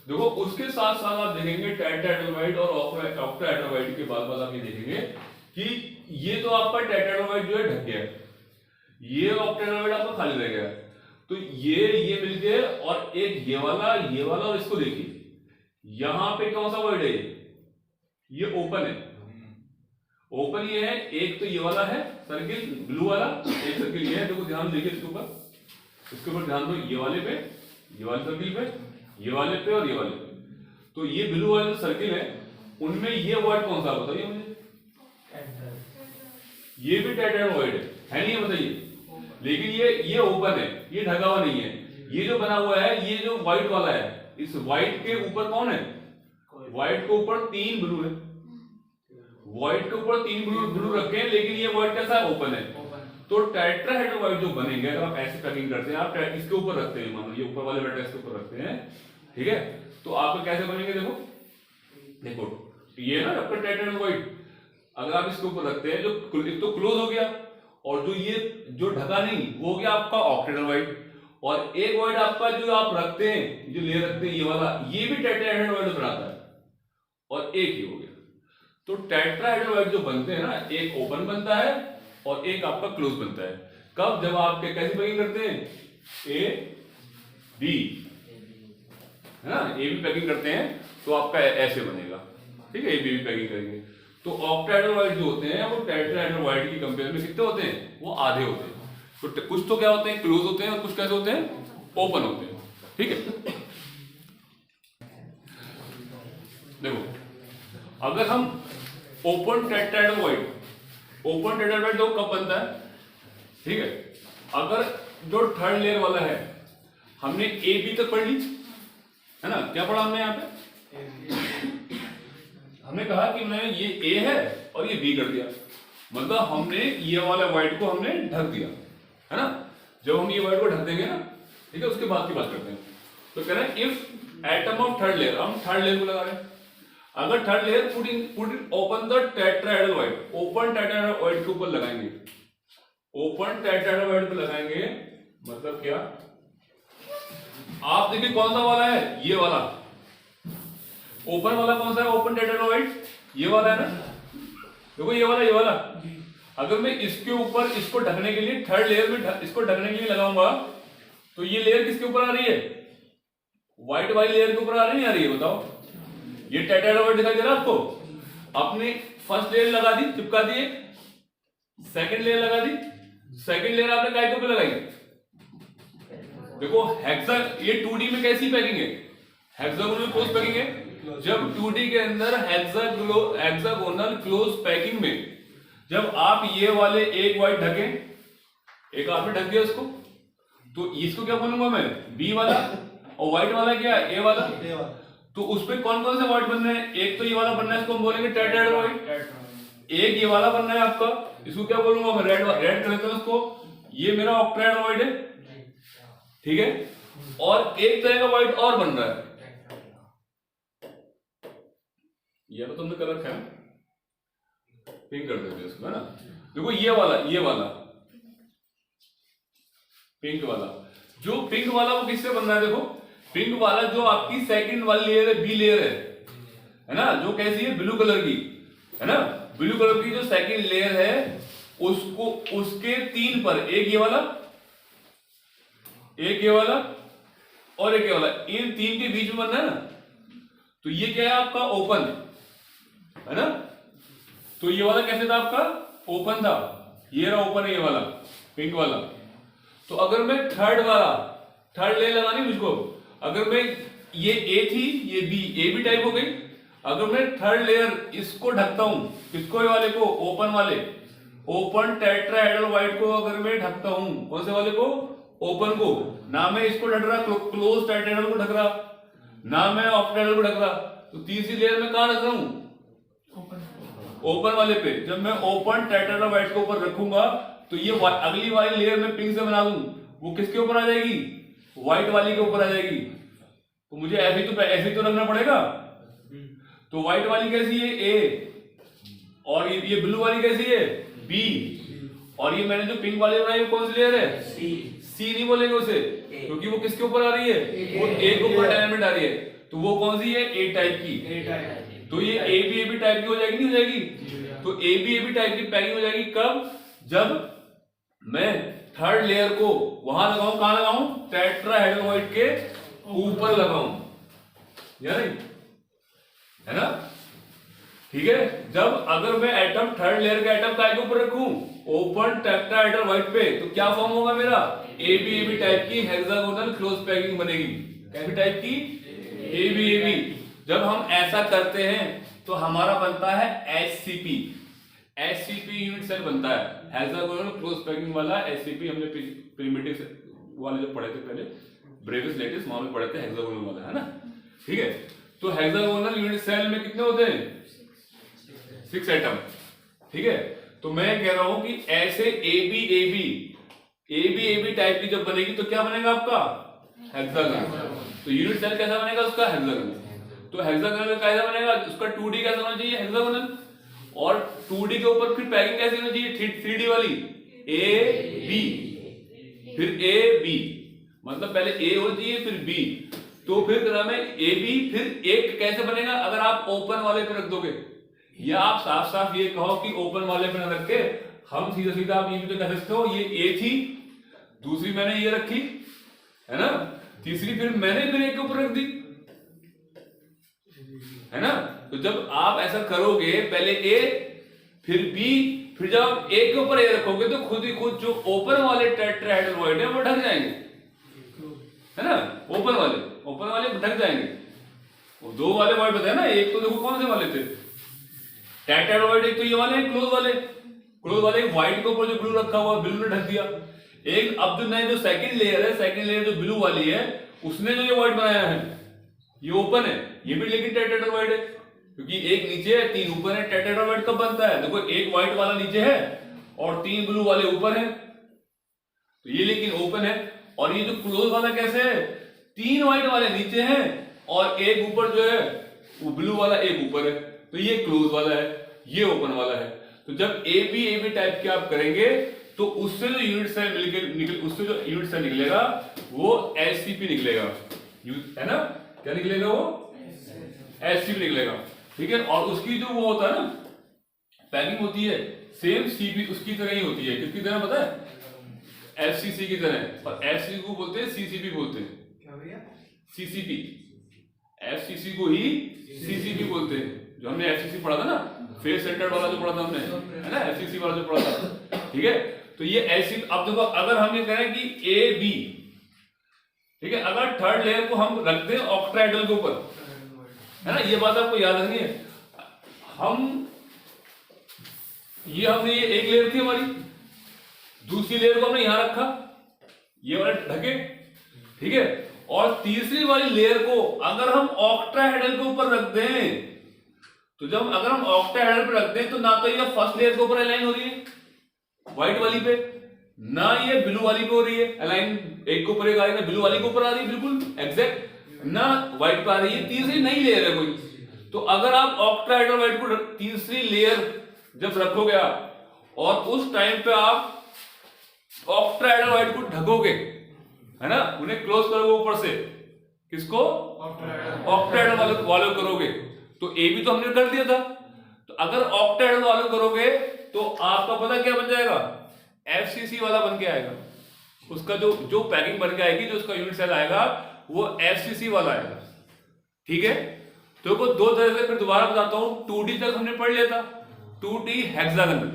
देखो उसके साथ साथ आप देखेंगे टेट्राहेड्रल और ऑक्टाहेड्रल के बाद आप ये देखेंगे कि ये तो आपका टेट्राहेड्रल जो है ढक गया है, ये ऑक्टेनॉइड वाइड आपका खाली रह गया। तो ये मिल गए, और एक ये वाला और इसको देखिए, यहां पे कौन सा वर्ड है, ये ओपन है, ओपन ये है। एक तो ये वाला है सर्किल ब्लू वाला, एक सर्किल ये है, देखो ध्यान देखिए इसके ऊपर ध्यान दो, ये वाले पे, ये वाले सर्किल पे, ये वाले पे और ये वाले पे। तो ये ब्लू वाले जो सर्किल है उनमें ये वर्ड कौन सा बताइए मुझे, ये भी टेट्राहेड्रल है नहीं है, बताइए। लेकिन ये ओपन है, ये ढका हुआ नहीं है। ये जो बना हुआ है, ये जो व्हाइट वाला है, इस व्हाइट के ऊपर कौन है, व्हाइट के ऊपर 3 ब्लू है, व्हाइट के ऊपर 3 ब्लू रखे हैं, लेकिन ये व्हाइट कैसा है, ओपन है। तो टेट्राहेड्रल व्हाइट जो बनेंगे, अगर आप ऐसे पैकिंग करते हैं, आप इसके ऊपर रखते हैं, मान लो ये ऊपर वाले वर्टेक्स के ऊपर रखते हैं, ठीक है, तो आपके कैसे बनेंगे, देखो ये ना आपका टेट्राहेड्रल व्हाइट, अगर आप इसके ऊपर रखते हैं, जो तो क्लोज हो गया, और जो ये जो ढका नहीं वो हो गया आपका ऑक्टेहेड्रल व्हाइट, और एक व्हाइट आपका जो आप रखते हैं, जो लेयर रखते हैं ये वाला, ये भी टेट्राहेड्रल व्हाइट बनाता है, और एक ही हो गया। तो टेट्राहेड्रल व्हाइट जो बनते हैं ना, एक ओपन बनता है और एक आपका क्लोज बनता है। कब, जब आपके कैसे पैकिंग करते हैं, ए बी, है ना, ए बी पैकिंग करते हैं तो आपका ऐसे बनेगा, ठीक है, ए बी पैकिंग करेंगे। तो ऑक्टाहेड्रल व्हाइट जो होते हैं वो टेट्राहेड्रल व्हाइट की कंपेयर में कितने होते हैं, वो आधे होते हैं। तो कुछ तो क्या होते हैं, क्लोज होते हैं, और कुछ कैसे होते हैं, ओपन होते हैं, ठीक है। देखो अगर हम ओपन टेट्राहेड्रल व्हाइट जो कब बनता है, ठीक है, अगर जो थर्ड लेयर वाला है, हमने ए बी तक पढ़ ली, है ना, क्या पढ़ा हमने यहाँ पे, हमने कहा कि मैंने ये ए है और ये बी कर दिया, मतलब हमने ये वाला व्हाइट को हमने ढक दिया, है ना। जब हम ये व्हाइट को ढक देंगे ना, ठीक है, उसके बाद की बात करते हैं। तो कह रहे हैं if atom of third layer, हम थर्ड लेयर को लगा रहे हैं, अगर third layer put it open the tetrahedral white, open tetrahedral white के ऊपर लगाएंगे, ओपन टेट्राहेड्रल व्हाइट पे लगाएंगे, मतलब क्या, आप देखिए कौन सा वाला है, ये वाला ओपन वाला कौन सा है, ओपन टेट्राहेड्रल व्हाइट ये वाला है ना, देखो ये वाला। अगर मैं इसके ऊपर इसको ढकने के लिए थर्ड लेयर में इसको ढकने के लिए लगाऊंगा, तो ये लेयर किसके ऊपर आ रही है, व्हाइट वाली लेयर के ऊपर आ रही है, नहीं आ रही है, बताओ। ये टेट्राहेड्रल व्हाइट दिखाई दे रहा है आपको, आपने फर्स्ट लेयर लगा दी, चिपका दी, सेकंड लेयर लगा दी, सेकंड लेयर आपने काय के ऊपर लगाई, देखो हेक्सा, ये 2D में कैसी पैकिंग है, हेक्सागोनल क्लोज पैकिंग है। जब 2D के अंदर हेक्सागोनल क्लोज पैकिंग में जब आप ये वाले एक व्हाइट ढके, एक आपने ढक दिया उसको, तो इसको क्या बोलूंगा मैं, बी वाला, और व्हाइट वाला क्या, ए वाला। तो उस पे कौन कौन से व्हाइट बनने हैं, एक तो ये वाला बनना है, इसको हम बोलेंगे टेट्राहेड्रल व्हाइट, एक ये वाला बनना है आपका, इसको क्या बोलूंगा मैं, रेड कर देता हूं उसको, ये मेरा ऑक्टाहेड्रल व्हाइट है, ठीक है। और एक तरह का व्हाइट और बन रहा है, ये तो तुमने कर रखा है, पिंक कर देते हैं इसको, है ना। देखो ये वाला पिंक वाला, जो पिंक वाला वो किससे बन रहा है, देखो पिंक वाला जो आपकी सेकंड वाली लेयर है, बी लेयर है ना, जो कैसी है, ब्लू कलर की, है ना, ब्लू कलर की जो सेकंड लेयर है, उसको उसके 3 पर, एक ये वाला, एक ये वाला और एक ये वाला, इन 3 के बीच में बनना है ना। तो ये क्या है आपका, ओपन है ना। तो ये वाला कैसे था आपका, ओपन था, ये रहा ओपन है, ये वाला पिंक वाला। तो अगर मैं थर्ड लेयर लगानी मुझको, अगर मैं ये ए थी, ये बी, ए बी टाइप हो गई, अगर मैं थर्ड लेयर इसको ढकता हूं, किसको, ये वाले को, ओपन टेट्राहेड्रल व्हाइट को अगर मैं ढकता हूं, कौन से वाले को, ओपन को, ना मैं इसको ढक रहा क्लोज टेट्राहेड्रल को ढक रहा, ना मैं ऑक्टाहेड्रल को ढक रहा, तो तीसरी लेयर में कहां रख रहा हूं, ओपन वाले पे। जब मैं ओपन टेट्राहेड्रल व्हाइट के ऊपर रखूंगा, तो ये अगली वाली लेयर में पिंक से बना दूं, वो किसके ऊपर आ जाएगी, व्हाइट वाली के ऊपर आ जाएगी। तो मुझे ऐसे तो रखना पड़ेगा। तो व्हाइट वाली कैसी है, ए, और ये ब्लू वाली कैसी है, बी, और ये मैंने जो पिंक वाली बनाई वो कौन सी लेयर है, सी नहीं बोलेंगे उसे, क्योंकि वो किसके ऊपर आ रही है, वो ए के ऊपर डायनामिक आ रही है, तो वो कौन सी है, ए टाइप की। तो ये ए बी टाइप की हो जाएगी, नहीं हो जाएगी। तो ए बी टाइप की पैकिंग हो जाएगी कब, जब मैं थर्ड लेयर को वहां लगाऊं, कहां लगाऊं, टेट्राहेड्रोइड के ऊपर लगाऊं, या नहीं, है ना। ठीक है, जब अगर मैं एटम थर्ड लेयर का एटम काय के ऊपर रखूं, ओपन टेट्राहेड्रोइड पे, तो क्या फॉर्म होगा मेरा, एबी टाइप की हेक्सागोनल क्लोज पैकिंग बनेगी। कैसी टाइप की, एबी। जब हम ऐसा करते हैं तो हमारा बनता है एचसीपी यूनिट सेल बनता है, हेक्सागोनल क्लोज पैकिंग वाला एचसीपी। हमने प्रिमिटिव वाले जो पढ़े थे पहले, ब्रेविस लेटिस, वहां में पढ़े थे हेक्सागोनल वाला, है ना। ठीक है, तो हेक्सागोनल यूनिट सेल में कितने होते हैं, 6 एटम। ठीक है, तो मैं कह रहा हूं कि ऐसे एबी टाइप की जब बनेगी तो क्या बनेगा आपका, हेक्सागोनल। तो यूनिट सेल कैसा बनेगा उसका, हेक्सागोनल। तो हेक्सागोनल कैसा बनेगा, उसका 2D कैसा होना चाहिए, हेक्सागोनल। और 2D के ऊपर फिर पैकिंग कैसी होनी चाहिए, 3D वाली, ए बी, फिर ए बी, मतलब पहले ए होनी चाहिए फिर बी। तो फिर क्या नाम है, ए बी, फिर एक कैसे बनेगा, अगर आप ओपन वाले पे रख दोगे, या आप साफ साफ ये कहो कि ओपन वाले पे न रख के हम सीधा सीधा आप ये भी तो कह सकते हो, ये ए थी, दूसरी मैंने ये रखी, है ना, तीसरी फिर मैंने फिर एक के ऊपर रख दी, है ना। तो जब आप ऐसा करोगे, पहले ए फिर बी, फिर जब आप ए के ऊपर ए रखोगे तो खुद ही खुद जो ओपन वाले टेट्राहेड्रोइड है वो ढक जाएंगे, है ना। ओपन वाले ढक जाएंगे। वो दो वाले वर्ड बताए ना, एक तो देखो कौन से वाले थे, टेट्राहेड्रोइड, एक तो ये वाले हैं क्लोज वाले व्हाइट के ऊपर जो ब्लू रखा हुआ, ब्लू ने ढक दिया। एक अब जो नए जो सेकंड लेयर जो ब्लू वाली है, उसने जो ये व्हाइट बनाया है, ये ओपन है, ये भी लेकिन टेट्राहेड्रोइड है, क्योंकि एक नीचे है 3 ऊपर है। टेट्राहेड्रोइड कब बनता है, देखो एक व्हाइट वाला नीचे है और 3 ब्लू वाले ऊपर है, तो ये लेकिन ओपन है। और ये जो क्लोज वाला कैसे है, 3 व्हाइट वाले नीचे हैं और एक ऊपर जो है वो ब्लू वाला एक ऊपर है, तो ये क्लोज वाला है, ये ओपन वाला है। तो जब एबी टाइप के आप करेंगे तो उससे जो यूनिट सेल निकलेगा वो एचसीपी निकलेगा, है ना। क्या निकलेगा, वो एचसीपी निकलेगा। ठीक है, और उसकी जो वो होता है ना पैकिंग होती है, सेम सीपी उसकी तरह ही होती है, किसकी तरह पता है, एफसीसी की तरह। और एफसीसी को बोलते हैं सीसीपी बोलते हैं, क्या भैया, सीसीपी, एफसीसी को ही सीसीपी बोलते हैं। जो हमने एफसीसी पढ़ा था ना, फेस सेंटर्ड वाला जो पढ़ा था हमने, है ना, एफसीसी वाला जो पढ़ा था। ठीक है, तो ये ऐसी, अब देखो अगर हम ये करें कि ए बी, ठीक है, अगर थर्ड लेयर को हम रख दें ऑक्टाहेड्रल के ऊपर, है ना, ये बात आपको याद रखनी है। हमने ये एक लेयर थी हमारी, दूसरी लेयर को हमने यहां रखा, ये वाला ढके, ठीक है। और तीसरी वाली लेयर को अगर हम ऑक्टाहेड्रल के ऊपर रख दें, तो जब अगर हम ऑक्टाहेड्रल पे रख दें तो ना तो ये फर्स्ट लेयर के ऊपर अलाइन हो रही है व्हाइट वाली पे, ना ये ब्लू वाली पे हो रही है अलाइन, एक के ऊपर एक आ रही है, ब्लू वाली के ऊपर आ रही है बिल्कुल एग्जैक्ट, ना व्हाइट पे आ रही है, तीसरी नई लेयर है कोई। तो अगर आप ऑक्टाहेड्रल को तीसरी लेयर जब रखोगे आप, और उस टाइम पे आप ऑक्टाहेड्रल को ढकोगे, है ना, उन्हें क्लोज करोगे ऊपर से, किसको, ऑक्टाहेड्रल वाले करोगे, तो ए भी तो हमने कर दिया था। तो अगर ऑक्टाहेड्रल वाले करोगे तो आपका पता क्या बन जाएगा, एफसीसी वाला बन के आएगा। उसका जो पैकिंग बन के आएगी, जो उसका यूनिट सेल आएगा वो एफसीसी वाला आएगा। ठीक है, तो को दो तरह से फिर दोबारा बताता हूं। 2D तक हमने पढ़ लिया था, 2D हेक्सागोनल,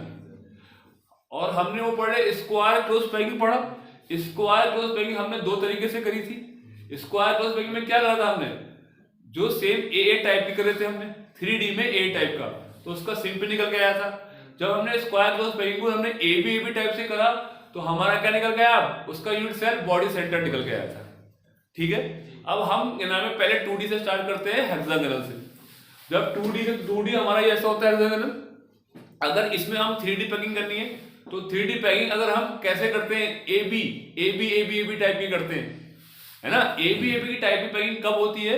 और हमने वो पढ़े स्क्वायर क्लोज पैकिंग पढ़ा। स्क्वायर क्लोज पैकिंग हमने दो तरीके से करी थी। स्क्वायर क्लोज पैकिंग में क्या करा था हमने, जो सेम ए टाइप की करे थे हमने 3D में ए टाइप का, तो उसका सिंपल निकल के आया था। जब हमने स्क्वायर क्लोज पैकिंग को हमने ए बी टाइप से करा तो हमारा क्या निकल गया, उसका यूनिट सेल बॉडी सेंटर निकल के आया था। ठीक है, अब हम पहले 2D से स्टार्ट करते हैं हेक्सागोनल से। जब 2D हमारा ये ऐसा होता है हेक्सागोनल, अगर इसमें हम 3D पैकिंग करनी है तो 3D पैकिंग अगर हम कैसे करते हैं, ए बी टाइप की करते हैं, है ना। ए बी की टाइप की पैकिंग कब होती है,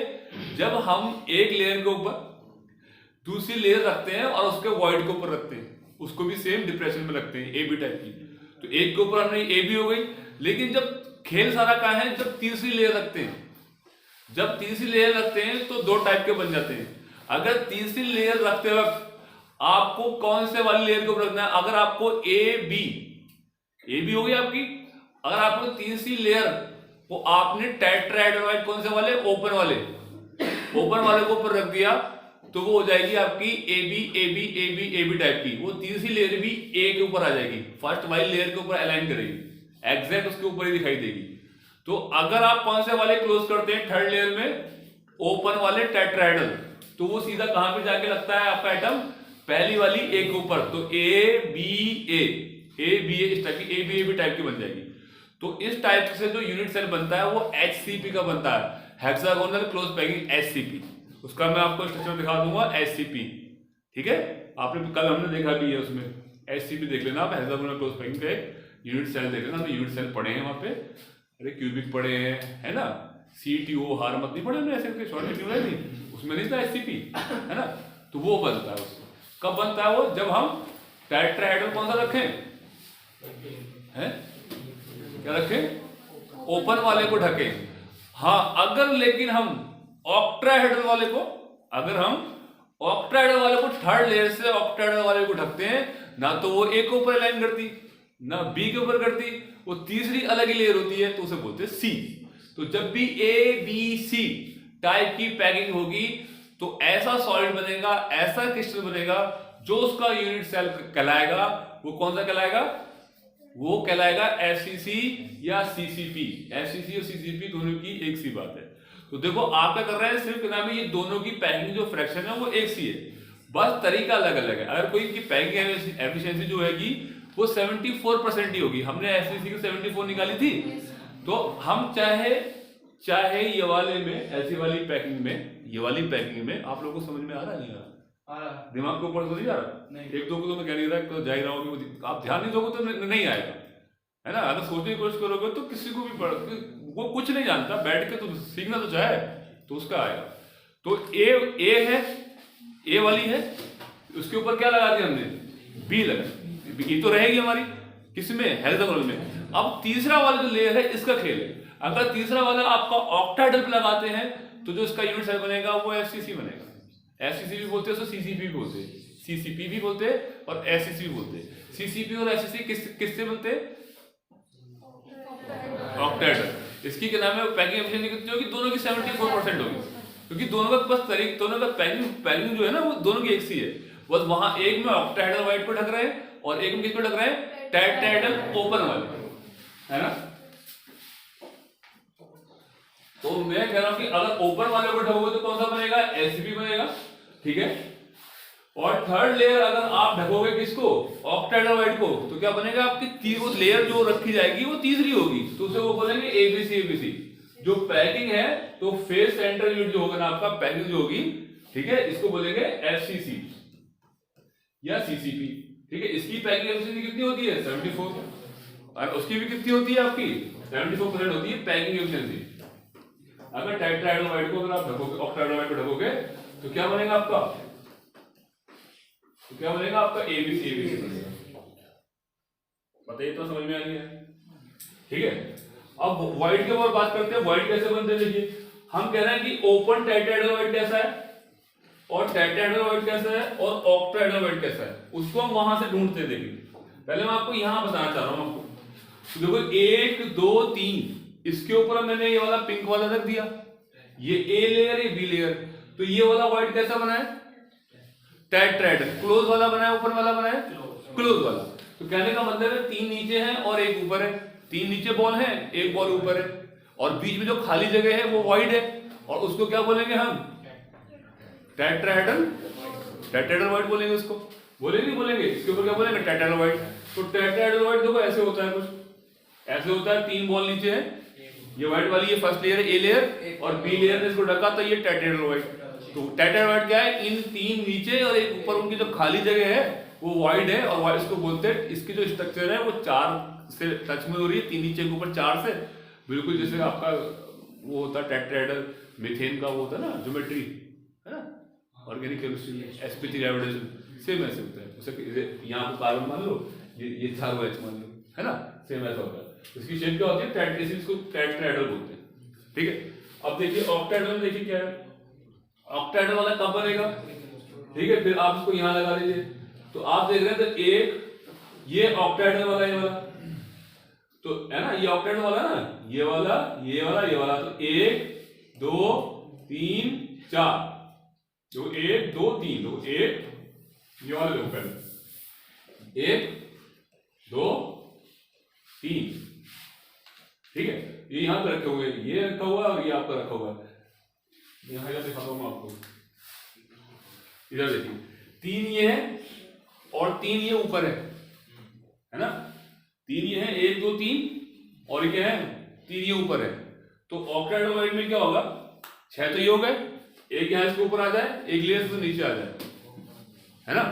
जब हम एक लेयर के ऊपर दूसरी लेयर रखते हैं और उसके वॉइड के ऊपर रखते हैं, उसको भी सेम डिप्रेशन में रखते हैं, ए बी टाइप की। तो एक के ऊपर हमने ए बी हो गई, लेकिन जब खेल सारा कहाँ है, जब तीसरी लेयर रखते हैं, जब तीसरी लेयर रखते हैं तो दो टाइप के बन जाते हैं। अगर तीसरी लेयर रखते वक्त आपको कौन से वाली लेयर को रखना है, अगर आपको ए बी ए भी हो गई आपकी। अगर आपको तीसरी लेयर को आपने टेट्राहेड्रल कौन से वाले, ओपन वाले के ऊपर रख दिया तो वो हो जाएगी आपकी ए बी टाइप की। वो तीसरी लेयर भी ए के ऊपर आ जाएगी, फर्स्ट वाली लेयर के ऊपर अलाइन करेगी, एग्जैक्ट उसके ऊपर ही दिखाई देगी। तो अगर आप कौन से वाले क्लोज करते हैं थर्ड लेयर में, ओपन वाले टेट्राहेड्रल, तो वो सीधा कहां पे जाके लगता है आपका एटम, पहली वाली ए के ऊपर। तो ए बी ए इस टाइप की ए बी टाइप की बन जाएगी। तो इस टाइप से जो यूनिट सेल बनता है वो HCP का बनता है, हेक्सागोनल क्लोज पैकिंग HCP। उसका मैं आपको स्ट्रक्चर दिखा दूंगा HCP, ठीक है। आपने कल हमने देखा भी है, उसमें HCP देख लेना आप, हेक्सागोनल क्लोज पैकिंग का एक यूनिट सेल देख लेना। तो यूनिट सेल पढ़े हैं वहां पे, अरे क्यूबिक पढ़े हैं, है ना, CTO हार मत नहीं पढ़े हमने, ऐसे शॉर्ट में नहीं, उसमें नहीं था HCP, है ना। तो वो बनता है, उसमें कब बनता है वो, जब हम टेट्राहेड्रल कौन सा रखें, हैं क्या रखें, ओपन वाले को ढकें। हाँ, अगर लेकिन हम ऑक्टाहेड्रल वाले को, अगर हम ऑक्टाहेड्रल वाले को थर्ड लेयर से ऑक्टाहेड्रल वाले को ढकते हैं ना, तो वो ए के ऊपर अलाइन करती ना बी के ऊपर करती, वो तीसरी अलग ही लेयर होती है, तो उसे बोलते हैं सी। तो जब भी ABC टाइप की पैकिंग होगी तो ऐसा सॉलिड बनेगा, ऐसा क्रिस्टल बनेगा, जो उसका यूनिट सेल कहलाएगा वो कौन सा कहलाएगा, वो कहलाएगा FCC या CCP। FCC और CCP दोनों की एक सी बात है। तो देखो आप क्या कर रहे हैं, सिर्फ नाम ये दोनों की पैकिंग जो फ्रैक्शन है वो एक सी है, बस तरीका अलग अलग है। अगर कोई की पैकिंग एफिशिएंसी जो हैगी वो 74% ही होगी, हमने FCC की 74 निकाली थी। तो हम चाहे ये वाले में, ऐसी वाली पैकिंग में, ये वाली पैकिंग में आप लोगों को समझ में आ रहा नहीं आ रहा, दिमाग के ऊपर तो नहीं जा रहा, एक दो को तो मैं कह नहीं रहा, तो जा ही रहा हूँ कि आप ध्यान नहीं दोगे तो नहीं आएगा, है ना। अगर सोचने की कोशिश करोगे तो किसी को भी वो कुछ नहीं जानता, बैठ के तो सीखना तो चाहे तो उसका आएगा। तो ए है, ए वाली है, उसके ऊपर क्या लगा दिया हमने, बी लगा, ये तो रहेगी हमारी किसमें, हेक्सागोनल में। अब तीसरा वाला जो लेयर है इसका खेल है, अगर तीसरा वाला आपका ऑक्टाहेड्रल पे लगाते हैं तो जो इसका यूनिट सेल बनेगा वो FCC बनेगा। FCC भी बोलते हैं, CCP भी बोलते हैं, CCP भी बोलते हैं और FCC भी बोलते हैं। CCP और FCC किससे बनते हैं, ऑक्टाहेड्रल। इसकी क्या नाम है, पैकिंग एफिशिएंसी कितनी होगी, दोनों की 74% होगी, क्योंकि दोनों का बस दोनों का पैकिंग जो है ना वो दोनों की एक सी है, बस वहां एक में ऑक्टाहेड्रल वाइट को ढक रहे हैं और एक में किस पे ढक रहे हैं, टेट्राहेड्रल ओपन वाले, है ना। तो मैं कह रहा हूं कि अगर ओपन वाले को ढकोगे तो कौन सा बनेगा, SCP बनेगा, ठीक है। और थर्ड लेयर अगर आप ढकोगे किसको, ऑक्टाहेड्रल वाइट को, तो क्या बनेगा, आपकी वो लेयर जो रखी जाएगी वो तीसरी होगी, तो उसे वो बोलेंगे ABC। जो पैकिंग है तो फेस सेंटर यूनिट जो होगा ना आपका, पैकिंग जो होगी, ठीक है, इसको बोलेंगे FCC या CCP, ठीक है। इसकी पैकिंग एफिशिएंसी कितनी होती है, 74, और उसकी भी कितनी होती है आपकी 74% होती है पैकिंग एफिशिएंसी। अगर टेट्राहेड्रल वाइट को अगर आप ढकोगे, ऑक्टाहेड्रल वाइट को ढकोगे तो क्या बनेगा आपका, तो क्या बनेगा आपका ABC बनेगा। बताइए तो समझ में आ रही है, ठीक है। अब व्हाइट के ऊपर बात करते हैं, व्हाइट कैसे बनते हैं। देखिए हम कह रहे हैं कि ओपन टेट्राहेड्रल वाइट कैसा है और टेट्राहेड्रल वाइट कैसा है और ऑक्टाहेड्रल वाइट कैसा है, उसको हम वहां से ढूंढते हैं। देखिए पहले मैं आपको यहां बताना चाह रहा हूं आपको, तो देखो 1 2 3 इसके ऊपर मैंने ये वाला पिंक वाला रख दिया, ये A लेयर, ये B लेयर, तो ये वाला व्हाइट कैसा बना है, टेट्राहेड्रल क्लोज वाला बना है, ऊपर वाला बना है क्लोज वाला। तो कहने का मतलब है 3 नीचे हैं और 1 ऊपर है, 3 नीचे बॉल है, 1 बॉल ऊपर है, और बीच में जो खाली जगह है वो व्हाइट है, और उसको क्या बोलेंगे हम, टेट्राहेड्रल व्हाइट बोलेंगे उसको, बोलेंगे इसके ऊपर क्या बोलेंगे, टेट्राहेड्रल व्हाइट। तो टेट्राहेड्रल व्हाइट देखो ऐसे होता है, कुछ ऐसे होता है, 3 बॉल नीचे है, ये व्हाइट वाली ये फर्स्ट लेयर है A लेयर, और B लेयर ने इसको ढका, तो ये टेट्राहेड्रल व्हाइट। तो टेट्राहेड्रल व्हाइट क्या है, इन 3 नीचे और 1 ऊपर, उनकी जो खाली जगह है वो व्हाइट है, और व्हाइट इसको बोलते हैं, इसकी जो स्ट्रक्चर है वो 4 से टच में हो रही है, 3 नीचे के ऊपर 4 से, बिल्कुल जैसे आपका वो होता है टेट्राहेड्रल मीथेन का वो होता है ना ज्योमेट्री, है ना, organic chemistry sp3 hybridisation, same ऐसे होता है। उसे यहाँ पे कार्बन मान लो, ये चारों H मान लो, है ना, सेम ऐसा होता है। इसकी शेप क्या होती है, इसको टेट्राहेड्रल बोलते हैं, ठीक है। अब देखिए ऑक्टाहेड्रल में देखिए क्या है, ऑक्टाहेड्रल वाला कब बनेगा, ठीक है, फिर आप इसको यहाँ लगा लीजिए, तो आप देख रहे हैं तो एक ये ऑक्टाहेड्रल वाला, ये वाला तो है ना, ये ऑक्टेट वाला ना, ये वाला, ये वाला, ये वाला, तो 1 2 3 4, तो 1 2 3, तो 1 ये वाला देखो पहले 1 2 3, ठीक है। ये यहां पे रखे हुए, ये रखा हुआ और ये आपका रखा हुआ है। यहां का दिखाता हूं मैं आपको, इधर देखिए 3 ये है और 3 ये ऊपर है ना, 3 ये है, 1 2 3, और ये क्या है, 3 ये ऊपर है। तो ऑक्टेट्राइड में क्या होगा, 6 तो ये हो गए, एक यहाँ इसके ऊपर आ जाए, एक लेयर से नीचे आ जाए, है ना।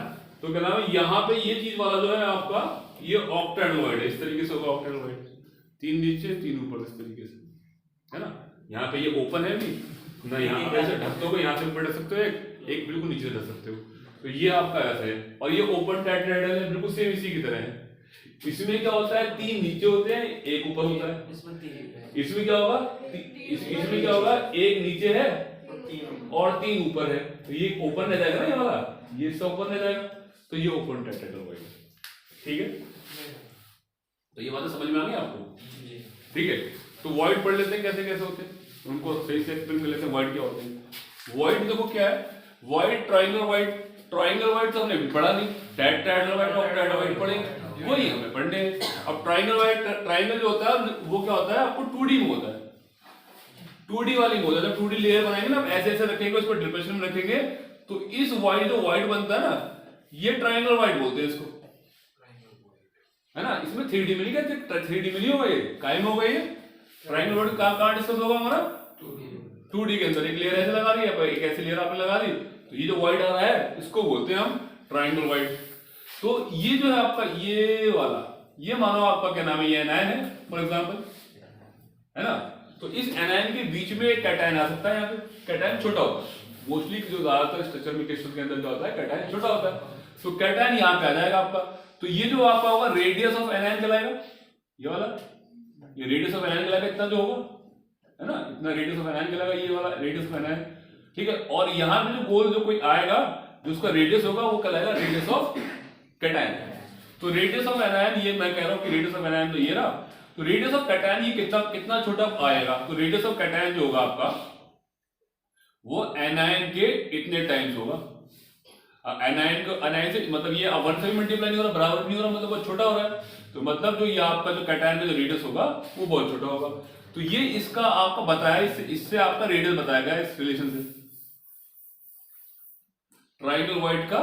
तो क्या नाम है, यहाँ पे ये चीज वाला जो है आपका, ये ऑक्टेट्राइड है, इस तरीके से होगा ऑक्टेट्राइड, 3 नीचे 3 ऊपर, इस तरीके से, है ना। यहाँ पे ये ओपन है भी ना, यहाँ पे ऐसे ढक दोगे, यहाँ से ऊपर ढक सकते हो, एक बिल्कुल नीचे ढक सकते हो, तो ये आपका ऐसा है। और ये ओपन टेट्राहेड्रल है, बिल्कुल सेम इसी की तरह है। इसमें क्या होता है, 3 नीचे होते हैं, एक ऊपर होता है। इसमें क्या होगा, इसमें क्या होगा, एक नीचे है और 3 ऊपर है, तो ये ओपन रह जाएगा ना, ये वाला, ये सब ओपन रह जाएगा, तो ये ओपन टेट्राहेड्रल है, ठीक है। तो ये बातें समझ में आ गई आपको, ठीक है। तो वॉइड पढ़ लेते हैं कैसे कैसे होते हैं, उनको सही से एक्सप्लेन कर लेते हैं। वॉइड क्या होते हैं, वॉइड देखो क्या है, void, triangle void, triangle void तो हमने भी पढ़ा नहीं, टेट्राहेड्रल वॉइड, ऑक्टाहेड्रल वॉइड पढ़ेंगे, वही हमें पढ़ने। अब ट्रायंगल वॉइड, ट्रायंगल जो होता है वो क्या होता है, आपको 2D में होता है, 2D वाली में होता है। जब 2D लेयर बनाएंगे ना, ऐसे ऐसे रखेंगे, उसको डिप्रेशन में रखेंगे, तो इस वॉइड जो वॉइड बनता है ना, ये ट्रायंगल वॉइड बोलते हैं इसको, है ना। इसमें 3D में नहीं कहते, 3D में नहीं होगा, ये काय में होगा, ये ट्रायंगल वॉइड कहां डिस्कस होगा हमारा, 2D के अंदर। एक लेयर ऐसे लगा दी, एक ऐसी लेयर आपने लगा दी, तो ये जो वॉइड आ रहा है इसको बोलते हैं हम ट्रायंगल वॉइड। तो ये जो है आपका ये वाला, ये मानो आपका क्या नाम है, ये एनायन है फॉर एग्जांपल, है ना। तो इस एनायन के बीच में एक कैटायन आ सकता है, यहाँ पे कैटायन छोटा होता है मोस्टली, जो ज्यादातर स्ट्रक्चर में क्रिस्टल के अंदर जो होता है कैटायन छोटा होता है, तो कैटायन यहाँ पे आ जाएगा आपका। तो ये जो आपका होगा रेडियस ऑफ एनायन कहलाएगा, ये वाला, ये रेडियस ऑफ एनायन कहलाएगा, इतना जो होगा, है ना, इतना रेडियस ऑफ एनायन कहलाएगा, ये वाला रेडियस ऑफ एनायन, ठीक है। और यहाँ पे जो गोल जो कोई आएगा, जो उसका रेडियस होगा, वो कहलाएगा रेडियस ऑफ कैटायन। तो रेडियस ऑफ एनायन, ये मैं कह रहा हूं कि रेडियस ऑफ एनायन तो ये रहा, तो रेडियस ऑफ कैटायन ये कितना छोटा आएगा, तो रेडियस ऑफ कैटायन जो होगा आपका, वो एनायन के इतने टाइम्स होगा। एनायन को, एनायन से मतलब ये 1 से भी मल्टीप्लाई नहीं हो रहा, बराबर नहीं हो रहा, मतलब बहुत छोटा हो रहा है, तो मतलब जो ये आपका जो कैटायन का जो रेडियस होगा वो बहुत छोटा होगा। तो ये इसका आपको बताया, इससे आपका रेडियस बताया गया इस रिलेशन से। ट्रायंगल वॉइड का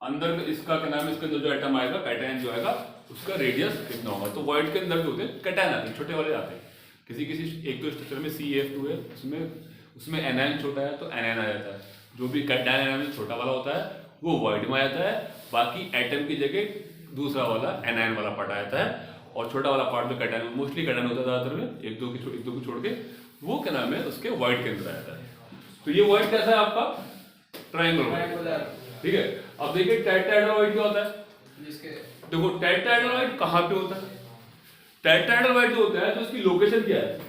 अंदर इसका क्या नाम है, इसके अंदर जो एटम आएगा, कैटायन जो आएगा, उसका रेडियस कितना होगा। तो वॉइड के अंदर जो होते हैं कैटायन आते हैं, छोटे वाले आते हैं, किसी किसी एक दो स्ट्रक्चर में CF2 है, उसमें एनायन छोटा है तो एनायन आ जाता है, जो भी कैटायन एनायन छोटा वाला होता है वो वॉइड में आ जाता है, बाकी एटम की जगह दूसरा वाला एनायन वाला पार्ट आ जाता है, और छोटा वाला पार्ट जो कैटायन मोस्टली कैटायन होता है ज्यादातर में, एक दो को छोड़ के, वो क्या नाम है उसके वॉइड के अंदर आ जाता है। तो ये वॉइड कैसा है आपका, ट्रायंगल वॉइड, ठीक है। अब देखिए टेट्राहेड्रल वॉइड क्या होता है, देखो टेट्राहेड्रल वॉइड कहां पे होता है, टेट्राहेड्रल वॉइड जो होता है तो उसकी लोकेशन क्या है,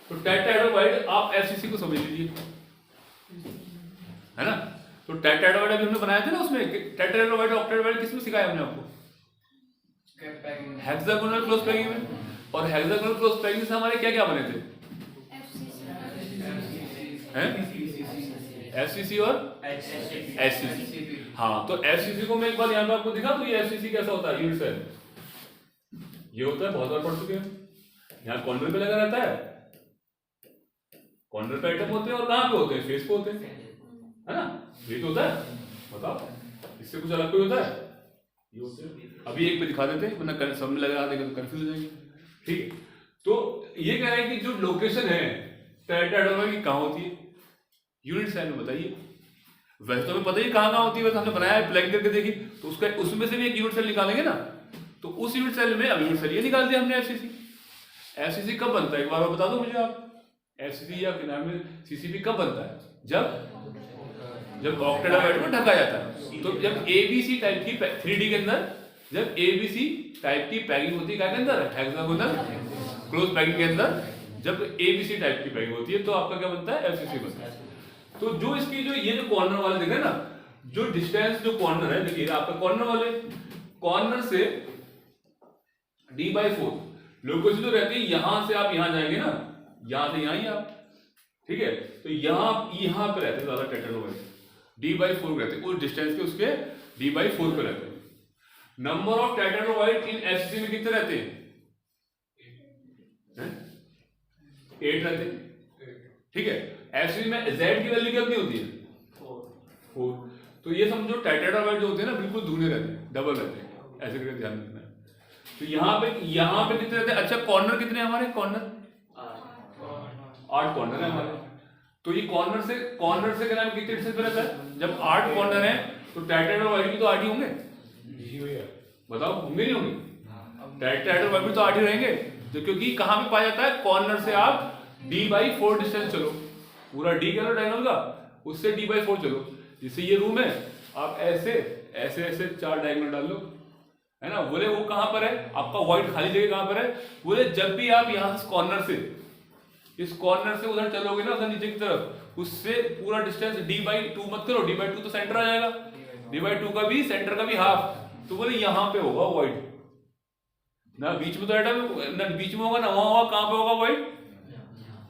तो टेट्राहेड्रल वॉइड आप FCC को समझ लीजिए, है ना। तो टेट्राहेड्रल वॉइड हमने बनाया था ना, उसमें टेट्राहेड्रल वॉइड ऑक्टाहेड्रल वॉइड किसमें सिखाया हमने आपको, हेक्सागोनल क्लोज पैकिंग में। और हेक्सागोनल क्लोज पैकिंग से हमारे क्या क्या बने थे, FCC और HCC। हाँ, तो FCC को मैं एक बार यहाँ पे आपको दिखा, तो ये FCC कैसा होता है, यूनिट सेल ये होता है, बहुत बार पढ़ चुके हैं, यहाँ कॉर्नर पे लगा रहता है, कॉर्नर पे आइटम होते हैं, और कहाँ पे होते हैं, फेस पे होते हैं, है ना, ये तो होता है। बताओ इससे कुछ अलग कोई होता है, ये होते हैं। अभी एक पे दिखा देते हैं, वरना सब में लगा देंगे तो कंफ्यूज हो जाएंगे, ठीक है। तो ये कह रहे हैं कि जो लोकेशन है टेट्राहेड्रल की कहाँ होती है, यूनिट सेल में बताइए। वैसे तो हमें पता ही कहाँ कहाँ होती है, वैसे हमने बनाया है, प्लग करके देखी, तो उसका उसमें से भी एक यूनिट सेल निकालेंगे ना, तो उस यूनिट सेल में अब यूनिट सेल ये निकाल दिया हमने FCC। FCC कब बनता है, एक बार बता दो मुझे आप, FCC या क्या नाम है CCP कब बनता है, जब ऑक्टेट्राहेड्रल को ढका जाता है। तो जब ABC टाइप की 3D के अंदर, जब ABC टाइप की पैकिंग होती है क्या के अंदर, हेक्सागोनल क्लोज पैकिंग के अंदर, जब ABC टाइप की पैकिंग होती है तो आपका क्या बनता है, FCC बनता है। तो जो इसकी जो ये जो कॉर्नर वाले देख रहे हैं ना, जो डिस्टेंस जो कॉर्नर है, देखिए आपका कॉर्नर वाले, कॉर्नर से d/4 लोकेशन तो रहती है, यहां से आप यहां जाएंगे ना, यहां से यहां ही आप, ठीक है, तो यहां पे रहते हैं ज्यादा टेट्रानोवाइड, d/4 रहते हैं, उस डिस्टेंस के उसके d/4 पे रहते हैं। नंबर ऑफ टेट्रानोवाइड इन एससीसी में कितने रहते हैं? 8 रहते हैं, ठीक है। एससीसी में z की वैल्यू कितनी होती है? 4। तो ये समझो टेट्रानोवाइड जो होते हैं ना बिल्कुल दूने रहते हैं, डबल रहते हैं, ऐसे करके ध्यान रखना है। तो यहाँ पे कितने रहते हैं? अच्छा, कॉर्नर कितने हैं हमारे? कॉर्नर 8 कॉर्नर है हमारे। तो ये कॉर्नर से क्या नाम कितने डिस्टेंस पे रहता है? जब 8 कॉर्नर है तो टेट्रानोवाइड भी तो 8 ही होंगे, बताओ होंगे नहीं होंगे? टेट्रानोवाइड भी तो 8 ही रहेंगे, तो क्योंकि कहाँ पे पाया जाता है? कॉर्नर से आप d/4 डिस्टेंस चलो, पूरा d कह लो डायगोनल का, उससे d/4 चलो। जैसे ये रूम है, आप ऐसे ऐसे ऐसे 4 डायगोनल डाल लो, है ना। बोले वो कहां पर है आपका व्हाइट खाली जगह कहां पर है? बोले जब भी आप यहां से कॉर्नर से, इस कॉर्नर से उधर चलोगे ना, उधर नीचे की तरफ, उससे पूरा डिस्टेंस d/2 मत करो, d/2 तो सेंटर आ जाएगा, d/2 का भी सेंटर का भी हाफ, तो बोले यहां पे होगा व्हाइट ना, बीच में तो एटम ना बीच में होगा ना, वहां होगा, कहां पे होगा व्हाइट?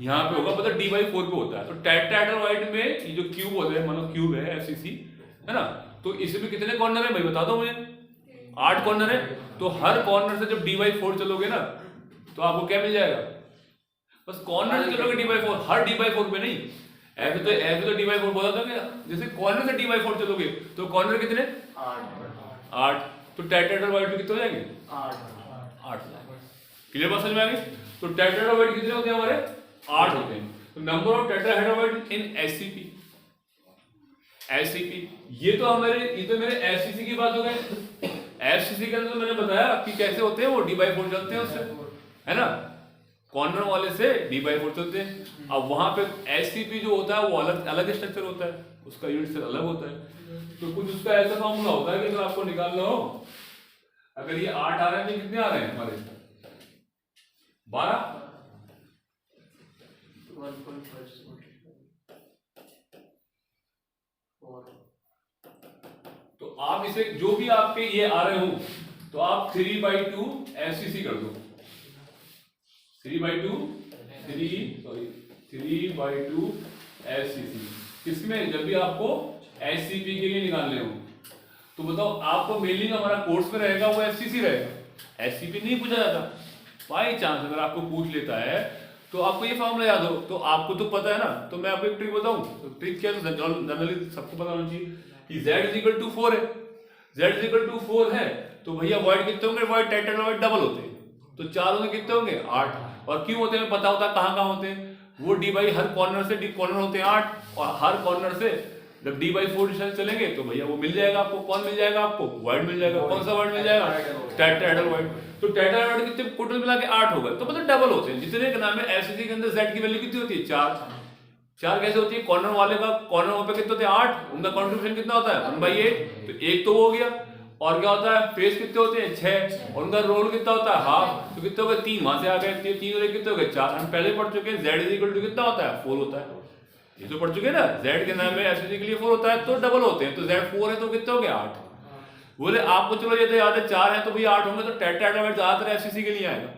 यहाँ पे होगा, मतलब d/4 पे होता है। तो टेट्रानोवाइड में ये जो क्यूब होता है, मतलब क्यूब है एफसीसी, है ना, तो इसमें कितने कॉर्नर है भाई बता दो मुझे? 8 कॉर्नर है। तो हर कॉर्नर से जब d/4 चलोगे ना, तो आपको क्या मिल जाएगा? बस कॉर्नर से चलोगे d/4, हर d/4 पे नहीं। ऐसे तो d/4 बोला था क्या? जैसे कॉर्नर से d/4 चलोगे तो कॉर्नर कितने? 8। तो टेट्रानोवाइड में कितने हो जाएंगे? 8। क्लियर बात समझ में आ गई? तो टेट्रानोवाइड कितने होते हैं हमारे? 8 होते हैं। तो नंबर ऑफ टेट्राहेड्रोइड इन एससीपी, ये तो मेरे एससीसी की बात हो गई। एफसीसी के अंदर मैंने बताया कि कैसे होते हैं वो, d/4 चलते हैं उससे, है ना, कॉर्नर वाले से d/4 चलते हैं। अब वहां पे एससीपी जो होता है वो अलग स्ट्रक्चर होता है, उसका यूनिट से अलग होता है। तो कुछ उसका ऐसा फॉर्मूला होता है कि अगर आपको निकालना हो, अगर ये 8 आ रहे हैं तो कितने आ रहे हैं हमारे? 12। तो आप इसे जो भी आपके ये आ रहे हो, तो आप 3/2 एफसीसी कर दो, 3/2 एफसीसी। किसमें? जब भी आपको एससीपी के लिए निकालने हो। तो बताओ, आपको मेनली हमारा कोर्स में रहेगा वो एफसीसी रहेगा, एससीपी नहीं पूछा जाता। बाई चांस अगर आपको पूछ लेता है तो आपको ये फॉर्मूला याद हो, तो आपको तो पता है ना। तो मैं आपको एक ट्रिक बताऊं, तो ट्रिक क्या है, जनरली सबको पता होना चाहिए कि z = 4 है, z = 4 है, तो भैया वाइड कितने होंगे? वाइड टेट्रानोवाइड डबल होते हैं, तो चारों में कितने होंगे? 8। और क्यों होते हैं पता होता है कहाँ होते हैं वो? हर कॉर्नर से कॉर्नर होते हैं 8, और हर कॉर्नर से जब d/4 डिस्टेंस चलेंगे तो भैया वो मिल जाएगा आपको। कौन मिल जाएगा आपको? वाइड मिल जाएगा। कौन सा वाइड मिल जाएगा? टेट्राहेड्रोइड। तो टेट्राहेड्रोइड कितने टोटल मिला के 8 हो गए, तो मतलब डबल होते हैं। जितने का नाम है एफसीसी के अंदर z की वैल्यू कितनी होती है? 4 कैसे होती है? कॉर्नर वाले का कॉर्नर वहां पे कितने होते हैं? 8। उनका कंट्रीब्यूशन कितना होता है? 1/8। तो एक तो हो गया, और क्या होता है? फेस कितने होते हैं? 6। और उनका रोल कितना होता है? हाफ। तो कितने हो गए? 3 वहां से आ गए, 3 और 1 कितने हो गए? 4। हम पहले पढ़ चुके हैं z कितना होता है? 4 होता है, ये तो पढ़ चुके हैं ना। z के नाम में एफसीसी के लिए 4 होता है, तो डबल होते हैं। तो z 4 है तो कितने हो गए? 8। बोले आपको चलो ये तो याद है 4 है तो भैया 8 होंगे, तो टेट्राहेड्रोइड ज्यादातर एफसीसी के लिए आएगा,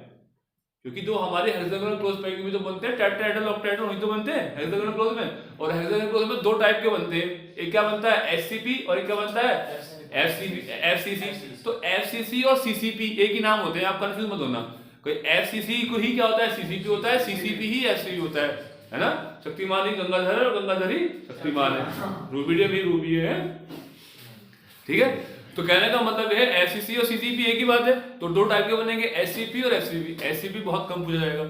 क्योंकि जो हमारे हेक्सागोनल क्लोज पैकिंग में जो बनते हैं टेट्राहेड्रल ऑक्टाहेड्रल वही तो बनते हैं हेक्सागोनल क्लोज में। और हेक्सागोनल क्लोज में 2 टाइप के बनते हैं, एक क्या बनता है? एससीपी, और एक क्या बनता है? एफसीसी। तो एफसीसी और सीसीपी एक ही नाम होते हैं, आप कंफ्यूज मत होना। कोई एफसीसी को ही क्या होता है? सीसीपी होता है, सीसीपी ही एफसीसी होता है ना। शक्तिमान ही गंगाधर है और गंगाधर ही शक्तिमान है, रूबी भी रूबी है, ठीक है। तो कहने का मतलब है एफसीसी और सीसीपी एक ही बात है। तो 2 टाइप के बनेंगे, एससीपी और एफसीपी। एससीपी बहुत कम पूछा जाएगा,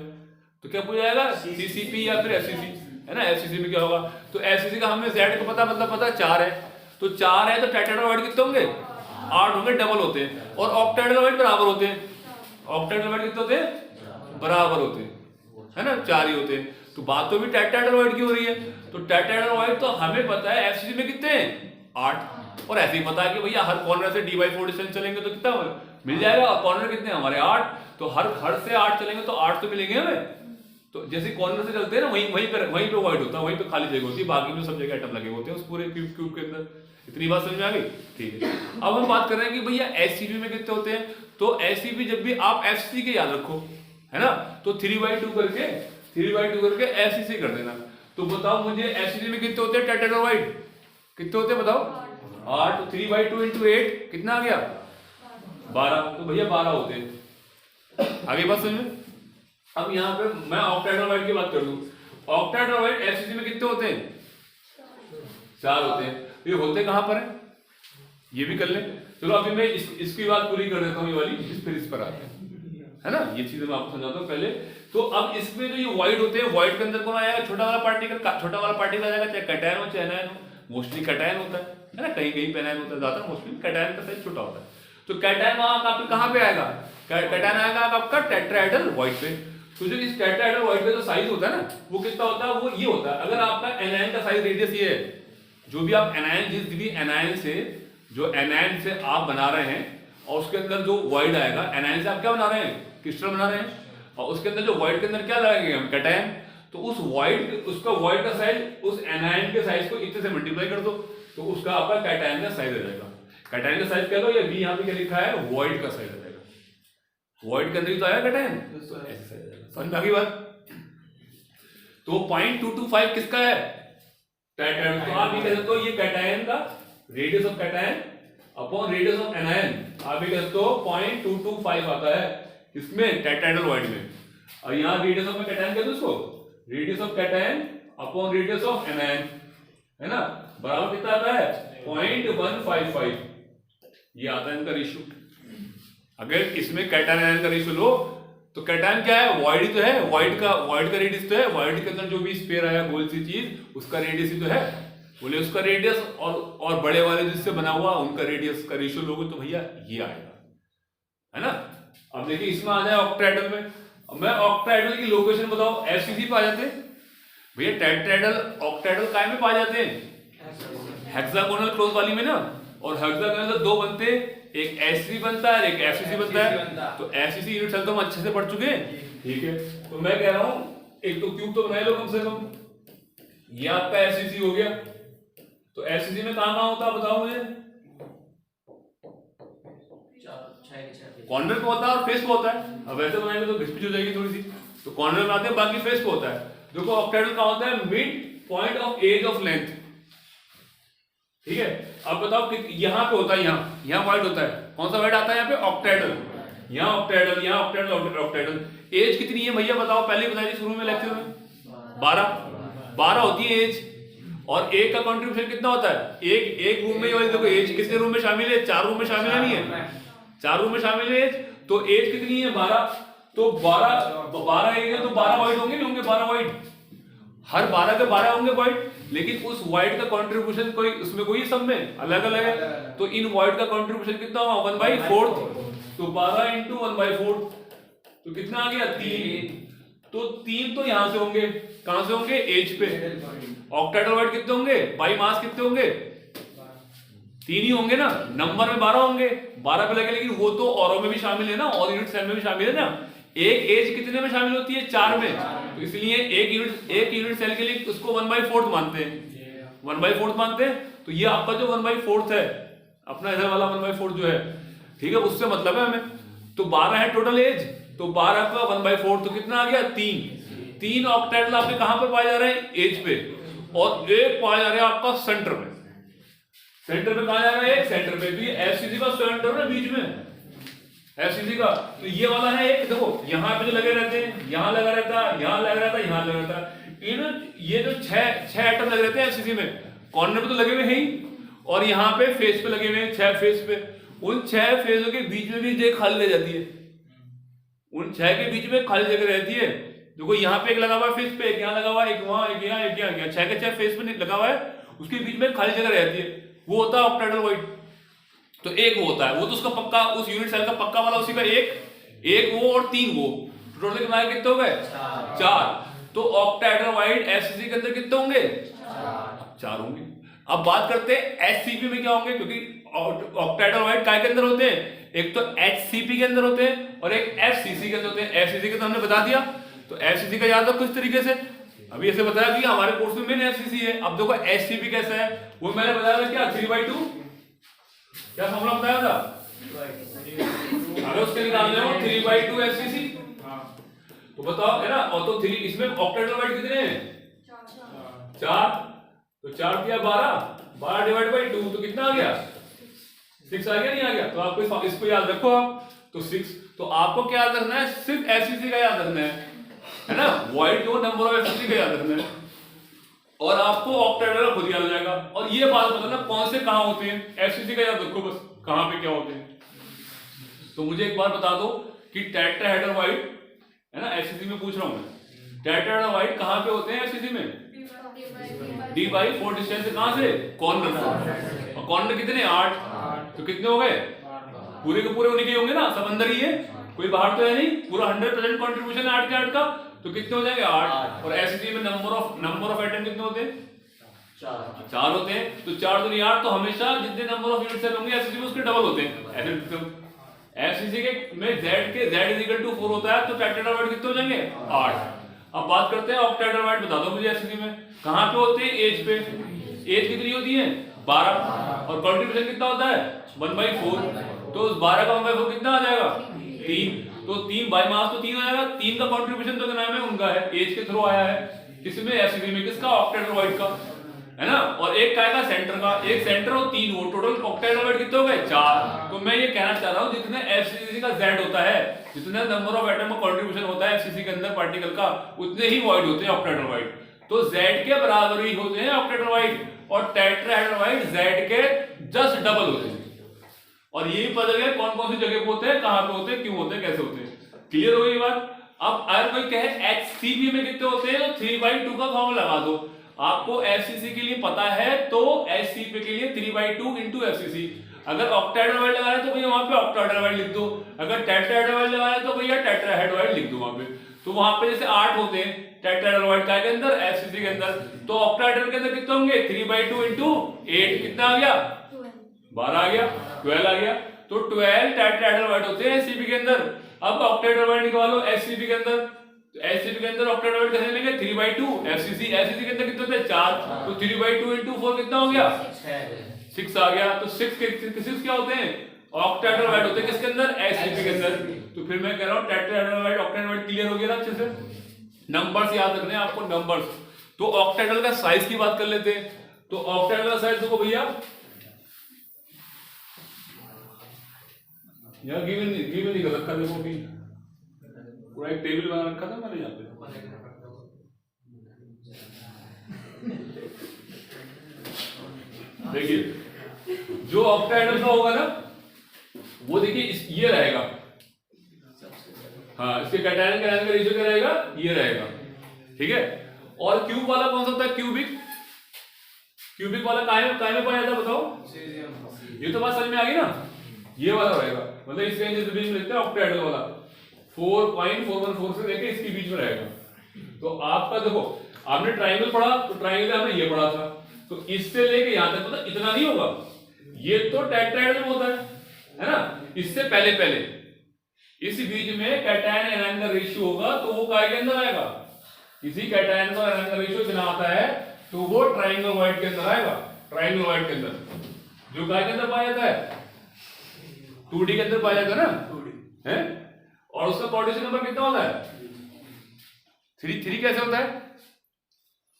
तो क्या पूछा जाएगा? सीसीपी या फिर एफसीसी, है ना। एफसीसी में क्या होगा? तो एफसीसी का हमें जेड का पता, मतलब पता 4 है, तो 4 है तो टेट्राहेड्रोइड कितने होंगे? 8 होंगे, डबल होते हैं। और ऑक्टाहेड्रोइड बराबर होते हैं, ऑक्टाहेड्रोइड कितने होते हैं? बराबर होते हैं, है ना, 4 ही होते हैं। तो बात तो भी टेट्राहेड्रोइड की हो रही है। तो टेट्राहेड्रोइड तो हमें पता है एफसीसी में कितने हैं? 8। और ऐसे ही पता है कि भैया हर कॉर्नर से d/4 डिस्टेंस चलेंगे तो कितना मिल जाएगा? और कॉर्नर कितने हैं हमारे? 8। तो हर से 8 चलेंगे तो 8 तो मिलेंगे हमें। तो जैसे कॉर्नर से चलते हैं ना, वहीं पे वाइड होता है, वहीं पे खाली जगह होती है, बाकी में सब जगह एटम लगे होते हैं उस पूरे क्यूब के अंदर। इतनी बात समझ में आ गई? ठीक है, अब हम बात कर रहे हैं कि भैया एससीपी में कितने होते हैं। तो एससीपी जब भी आप एफसी के याद रखो, है ना, तो 3/2 करके एफसीसी कर देना। तो बताओ मुझे एफसीसी में कितने होते हैं टेट्राहेड्रल, कितने होते हैं बताओ? 8। तो 3/2 × 8 कितना आ गया? 12। तो भैया 12 होते हैं। आगे बात समझ में? अब यहाँ पे मैं ऑक्टाहेड्रल की बात कर लूं, ऑक्टाहेड्रल एफसीसी में कितने होते हैं? 4 होते हैं। ये होते कहां पर है ये भी कर लें। चलो अभी मैं इसकी बात पूरी कर देता हूँ, ये वाली, फिर इस पर आते हैं, है ना। ये चीजें मैं आपको समझाता हूँ पहले। तो अब इसमें जो ये वॉइड होते हैं, वॉइड के अंदर कौन आएगा? छोटा वाला पार्टिकल आ जाएगा, चाहे कैटायन हो चाहे एनायन हो। मोस्टली कैटायन होता है ना, कहीं कहीं पे एनायन होता है, ज्यादा मोस्टली कैटायन का साइज छोटा होता है। तो कैटायन आपका कहाँ पे आएगा? कैटायन आएगा आपका टेट्राहेड्रल वॉइड पे। तो जो इस टेट्राहेड्रल वॉइड का जो साइज होता है ना, वो कितना होता है? वो ये होता है। अगर आपका एनायन का साइज रेडियस ये है, जो भी आप एनायन, जिस भी एनायन से आप बना रहे हैं, और उसके अंदर जो वॉइड आएगा, एनायन से आप क्या बना रहे हैं? क्रिस्टल बना रहे हैं, और उसके अंदर जो वॉइड के अंदर क्या लगाएंगे हम? कैटायन। तो उस उसका वॉइड का साइज उस एनायन के साइज को इतने से मल्टीप्लाई कर दो, तो उसका आपका कैटायन का साइज आ जाएगा। कैटायन का साइज क्या लो, या बी यहाँ पे क्या लिखा है? वॉइड का साइज आ जाएगा। वॉइड के अंदर ही तो आया कैटायन, ऐसे साइज आ जाएगा। समझ में आ गई बात? तो 0.225 किसका है? कैटायन। तो आप ये कह सकते हो ये कैटायन का radius of cation upon radius of anion, आप ये कह सकते हो 0.225 आता है इसमें टेट्राहेड्रल वॉइड में। और यहाँ रेडियस ऑफ कैटायन कहते हैं उसको, radius of cation upon radius of anion, है ना, बराबर कितना आता है? 0.155। ये आता है इनका रेशियो। अगर इसमें कैटायन एनायन का रेशियो लो, तो कैटायन क्या है? वॉइड ही तो है। वॉइड का रेडियस तो है। वॉइड के अंदर जो भी स्फीयर आया, गोल सी चीज, उसका रेडियस ही तो है। बोले उसका रेडियस और बड़े वाले जिससे बना हुआ उनका रेडियस का रेशियो लोगे तो भैया ये आएगा, है ना। अब देखिए इसमें आ जाए ऑक्टाहेड्रल में। अब मैं ऑक्टाहेड्रल की लोकेशन बताओ, एफसीसी पे आ जाते हैं भैया। टेट्राहेड्रल ऑक्टाहेड्रल काय में पाए जाते हैं? हेक्सागोनल क्लोज वाली में ना। और हेक्सागोनल से 2 बनते, एक एससी बनता है, एक एफसीसी बनता है। तो एफसीसी यूनिट सेल तो हम अच्छे से पढ़ चुके हैं, ठीक है। तो मैं कह रहा हूं एक तो क्यूब तो बनाए लो कम से कम। ये आपका एफसीसी हो गया। तो एफसीसी में कहां होता है बताओ मुझे? कॉर्नर पे होता है और फेस पे होता है। अब वैसे बनाएंगे तो घिसपिच हो जाएगी थोड़ी सी, तो कॉर्नर में आते हैं, बाकी फेस पे होता है। देखो ऑक्टाहेड्रल कहां होता है? Mid point of edge of length, ठीक है। अब बताओ कि यहां पे होता है, यहां पॉइंट होता है, कौन सा वर्ड आता है यहाँ पे? ऑक्टाहेड्रल। यहाँ ऑक्टाहेड्रल, यहाँ ऑक्टाहेड्रल। एज कितनी है भैया बताओ? पहले बताइए शुरू में लेक्चर में 12 होती है एज। और एक का कंट्रीब्यूशन कितना होता है? एक रूम में, देखो एज कितने रूम में शामिल है? 4 रूम में शामिल है, नहीं है? 4 रूम में शामिल है एज। तो एज कितनी है? 12। तो 12 एज है तो 12 वॉइड होंगे, नहीं होंगे? 12 वॉइड, हर 12 के 12 होंगे वॉइड। लेकिन उस वॉइड का कंट्रीब्यूशन कोई उसमें कोई सब में अलग अलग है। तो इन वॉइड का कंट्रीब्यूशन कितना हुआ? 1/4। तो 12 × 1/4 तो कितना आ गया? 3। तो 3 तो यहां से होंगे, कहां से होंगे? एज पे। ऑक्टाहेड्रल वॉइड कितने होंगे? बाई मास कितने होंगे? 3 ही होंगे ना। नंबर में 12 होंगे, 12 पे लगे, लेकिन वो तो औरों में भी शामिल है ना, और यूनिट सेल में भी शामिल है ना। एक एज कितने में शामिल होती है? 4 में। तो इसलिए एक यूनिट सेल के लिए उसको 1/4 मानते हैं, 1/4 मानते हैं। तो ये आपका जो 1/4 है, अपना इधर वाला 1/4 जो है, ठीक है, उससे मतलब है हमें। तो 12 है टोटल एज, तो 12 का 1/4 तो कितना आ गया? 3 ऑक्टाहेड्रल आपके कहां पर पाए जा रहे हैं? एज पे। और एक पाया जा रहा है आपका सेंटर में। सेंटर पे कहा जा रहा है? एक सेंटर पे भी। एफसीसी का सेंटर है बीच में, एफसीसी का। तो ये वाला है एक, देखो यहां पे जो लगे रहते हैं, यहां लगा रहता है, यहां लगा रहता है, यहां लगा रहता है। ये जो 6 एटम लगे रहते हैं एफसीसी में, कॉर्नर पे तो लगे हुए हैं ही, और यहाँ पे फेस पे लगे हुए हैं 6 फेस पे। उन 6 फेसों के बीच में भी जगह खाली रह जाती है। उन 6 के बीच में खाली जगह रहती है। देखो यहाँ पे एक लगा हुआ है फेस पे, एक यहाँ लगा हुआ है, एक वहां, एक यहाँ, एक यहाँ। 6 के 6 फेस पे लगा हुआ है, उसके बीच में खाली जगह रहती है, वो होता है ऑक्टाहेड्रल वॉइड। तो एक वो होता है, वो तो उसका पक्का, उस यूनिट सेल का पक्का वाला उसी का एक वो और 3 वो, टोटल कितने कितने हो गए? 4। तो ऑक्टाहेड्रल वॉइड एफसीसी के अंदर कितने होंगे? 4 होंगे। अब बात करते हैं एचसीपी में क्या होंगे, क्योंकि ऑक्टाहेड्रल वॉइड काय के अंदर होते हैं? एक तो एचसीपी के अंदर होते हैं और एक एफसीसी के अंदर होते हैं। एफसीसी के तो हमने बता दिया, तो एफसीसी का याद रखो इस तरीके से। अभी ऐसे बताया कि हमारे कोर्स में मेन एफसीसी है। अब देखो एससीपी कैसा है, वो मैंने बताया था क्या 3/2, क्या फॉर्मूला बताया था, अगर उसके निकालने हो 3/2 एफसीसी, तो बताओ है ना। और तो 3 इसमें ऑक्टेट वाइट कितने हैं, 4, तो 4 किया 12 डिवाइड बाई 2 तो कितना आ गया 6 आ गया, नहीं आ गया। तो आपको इसको याद रखो आप, तो 6। तो आपको क्या याद रखना है, सिर्फ एफसीसी का याद रखना है ना, वॉइड को नंबर ऑफ एफसीसी का याद रखना है, और आपको ऑक्टेट खुद याद हो जाएगा। और ये बात बताना कौन से कहां होते हैं, एफसीसी का याद रखो बस, कहां पे क्या होते हैं। तो मुझे एक बार बता दो कि टेट्राहेड्रल वाइट है ना, एफसीसी में पूछ रहा हूं मैं, टेट्राहेड्रल वाइट कहां पे होते हैं एफसीसी में, D/4 डिस्टेंस से, कहां से, कॉर्नर से। और कॉर्नर कितने 8, तो कितने हो गए, पूरे के पूरे उन्हीं के होंगे ना, सब अंदर ही है, कोई बाहर तो है नहीं, पूरा 100% कंट्रीब्यूशन है 8 के 8 का, तो कितने हो जाएंगे 8। और एफसीसी में नंबर ऑफ एटम कितने होते हैं, 4 होते हैं। तो 4 दूनी 8, तो हमेशा जितने नंबर ऑफ यूनिट सेल होंगे एफसीसी में उसके डबल होते हैं, ऐसे एफसीसी के में Z 4 होता है, तो टेट्राहेड्रल वाइट कितने हो जाएंगे 8। अब बात करते हैं ऑक्टेहेड्रल वाइट, बता दो मुझे एफसीसी में कहां पे होते हैं, एज पे, एज कितनी होती है 12, और कंट्रीब्यूशन कितना होता है 1/4, तो उस 12 का 1/4 कितना आ जाएगा 3, तो 3 बाई मास तो 3 आ जाएगा। 3 का कंट्रीब्यूशन तो नाम है उनका है, एज के थ्रू आया है, किसमें एफसीसी में, किसका, ऑक्टेहेड्रल वाइट का, है ना। और एक का आएगा सेंटर का, एक सेंटर और 3 वो, टोटल ऑक्टेहेड्रल वाइट कितने हो गए 4। तो मैं ये कहना चाह रहा हूं जितने एफसीसी का Z होता है, जितने नंबर ऑफ एटम का कंट्रीब्यूशन होता है एफसीसी के अंदर पार्टिकल का, उतने ही वॉइड होते हैं ऑक्टेहेड्रल वाइट। तो Z के बराबर ही होते हैं ऑक्टेहेड्रल वाइट, और टेट्राहेड्रल वाइट Z के जस्ट डबल होते हैं। और ये भी पता चल कौन कौन सी जगह पे होते हैं, कहां पे होते हैं, क्यों होते हैं, कैसे होते हैं। क्लियर हो गई बात। अब अगर कोई कहे एचसीबी में कितने होते हैं, तो 3/2 का फॉर्मूला लगा दो। आपको एफसीसी के लिए पता है तो एचसीपी के लिए 3/2 इंटू एफसीसी। अगर ऑक्टेहेड्रल वाइट लगाना है तो भैया वहां पे ऑक्टेहेड्रल वाइट लिख दो, अगर टेट्राहेड्रल वाइट लगाना है तो भैया टेट्राहेड्रल वाइट लिख दो वहां पे। तो वहां पे जैसे 8 होते हैं टेट्राहेड्रल वाइट के अंदर, एफसीसी के अंदर, तो ऑक्टाहेड्रल के अंदर कितने होंगे 3/2 इंटू 8, कितना आ गया 12 आ गया, 12 आ गया। तो 12 टेट्राहेड्रल वाइट होते हैं एचसीपी के अंदर। अब ऑक्टेहेड्रल वाइट निकालो एचसीपी के अंदर, तो एचसीपी के अंदर ऑक्टेहेड्रल वाइट कैसे मिलेंगे 3/2, एफसीसी के अंदर कितने होते हैं 4, तो 3/2 इंटू 4 कितना हो गया 6 आ गया। तो 6 क्या होते हैं, ऑक्टेहेड्रल वाइट होते हैं किसके अंदर, एचसीपी के अंदर। तो फिर मैं कह रहा हूं टेट्राहेड्रल वाइट ऑक्टेहेड्रल वाइट क्लियर हो गया ना अच्छे से। नंबर्स याद रखने हैं आपको, नंबर्स। तो ऑक्टेहेड्रल का साइज की बात कर लेते हैं। तो ऑक्टेहेड्रल का साइज देखो भैया, यहाँ गिवन नहीं कर रखा, देखो कि पूरा एक टेबल बना रखा था मैंने यहाँ पे। देखिए जो ऑक्टाहेड्रल का होगा ना, वो देखिए ये रहेगा, हाँ इसके कैटायन का रेशियो क्या रहेगा, ये रहेगा, ठीक है। और क्यूब वाला कौन सा होता है, क्यूबिक वाला काय में पाया जाता है बताओ। ये तो बात समझ में आ गई ना, ये वाला रहेगा, मतलब इस रेंज के बीच में लिखते हैं ऑक्टाहेड्रल वाला, 4.414 से लेके इसके बीच में रहेगा। तो आपका देखो आपने ट्रायंगल पढ़ा, तो ट्रायंगल हमने ये पढ़ा था, तो इससे लेके यहां तक मतलब इतना नहीं होगा, ये तो टेट्राहेड्रल होता है ना। इससे पहले इस बीच में कैटायन एनायन का रेशियो होगा, तो वो काय के अंदर आएगा, इसी कैटायन का एनायन का रेशियो इतना आता है, तो वो ट्रायंगल वाइट के अंदर आएगा। ट्रायंगल वाइट के अंदर जो काय के अंदर पाया जाता है 2D के अंदर पाया जाता है ना, है। और उसका कोऑर्डिनेशन नंबर कितना होता है 3 कैसे होता है,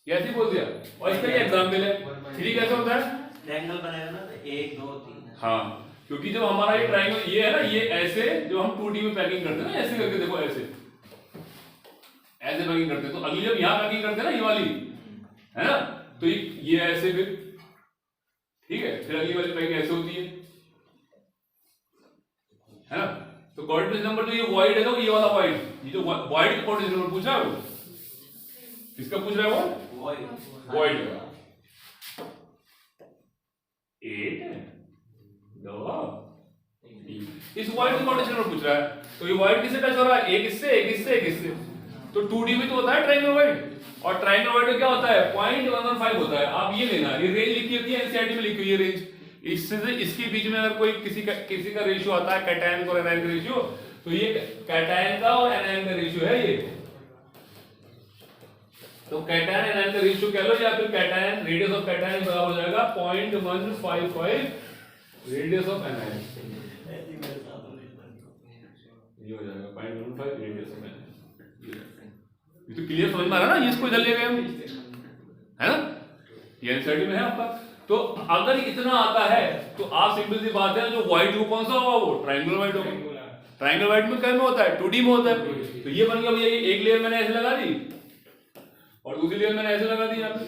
कैसे बोल दिया। और इसका ये एग्जांपल है 3 कैसे होता है, ट्रायंगल बनाएगा ना, तो 1 2 3, हाँ क्योंकि जब हमारा ये ट्रायंगल ये है ना, ये ऐसे जो हम 2D में पैकिंग करते हैं ना, ऐसे करके देखो ऐसे पैकिंग करते हैं, तो अगली जब यहाँ पैकिंग करते हैं ना ये वाली, है ना, तो ये ऐसे फिर ठीक है, फिर अगली वाली पैकिंग ऐसे होती है ना। तो कोऑर्डिनेशन नंबर जो ये वॉइड है ना, ये वाला वॉइड, ये जो वॉइड का कोऑर्डिनेशन नंबर पूछा है वो किसका पूछ रहा है, वो वॉइड का 8 2 इस वॉइड का कोऑर्डिनेशन नंबर पूछ रहा है। तो ये वॉइड किससे टच हो रहा है, एक इससे एक इससे एक इससे। तो 2D में तो होता है ट्रायंगल वॉइड, और ट्रायंगल वॉइड में क्या होता है 0.115 होता है। आप ये लेना, ये रेंज लिखी होती है एनसीईआरटी में लिखी हुई है रेंज, इससे इसके बीच में अगर कोई किसी का रेशियो आता है कैटायन और एनायन का रेशियो, तो ये कैटायन का और एनायन का रेशियो है ये, तो कैटायन एनायन का रेशियो कह लो, या फिर कैटायन रेडियस ऑफ कैटायन बराबर हो जाएगा 0.155 रेडियस ऑफ एनायन, ये हो जाएगा 0.15 रेडियस ऑफ एनायन। ये तो क्लियर समझ में आ रहा ना, इसको इधर ले गए हम, है ना, ये एनसीईआरटी में है आपका। तो अगर इतना आता है तो आप सिंपल सी बात है, जो व्हाइट वो कौन सा होगा, वो ट्रायंगुलर व्हाइट होगा। ट्रायंगल व्हाइट में क्या में होता है, 2D में होता है। तो ये बन गया भैया, ये एक लेयर मैंने ऐसे लगा दी और दूसरी लेयर मैंने ऐसे लगा दी, यहाँ पे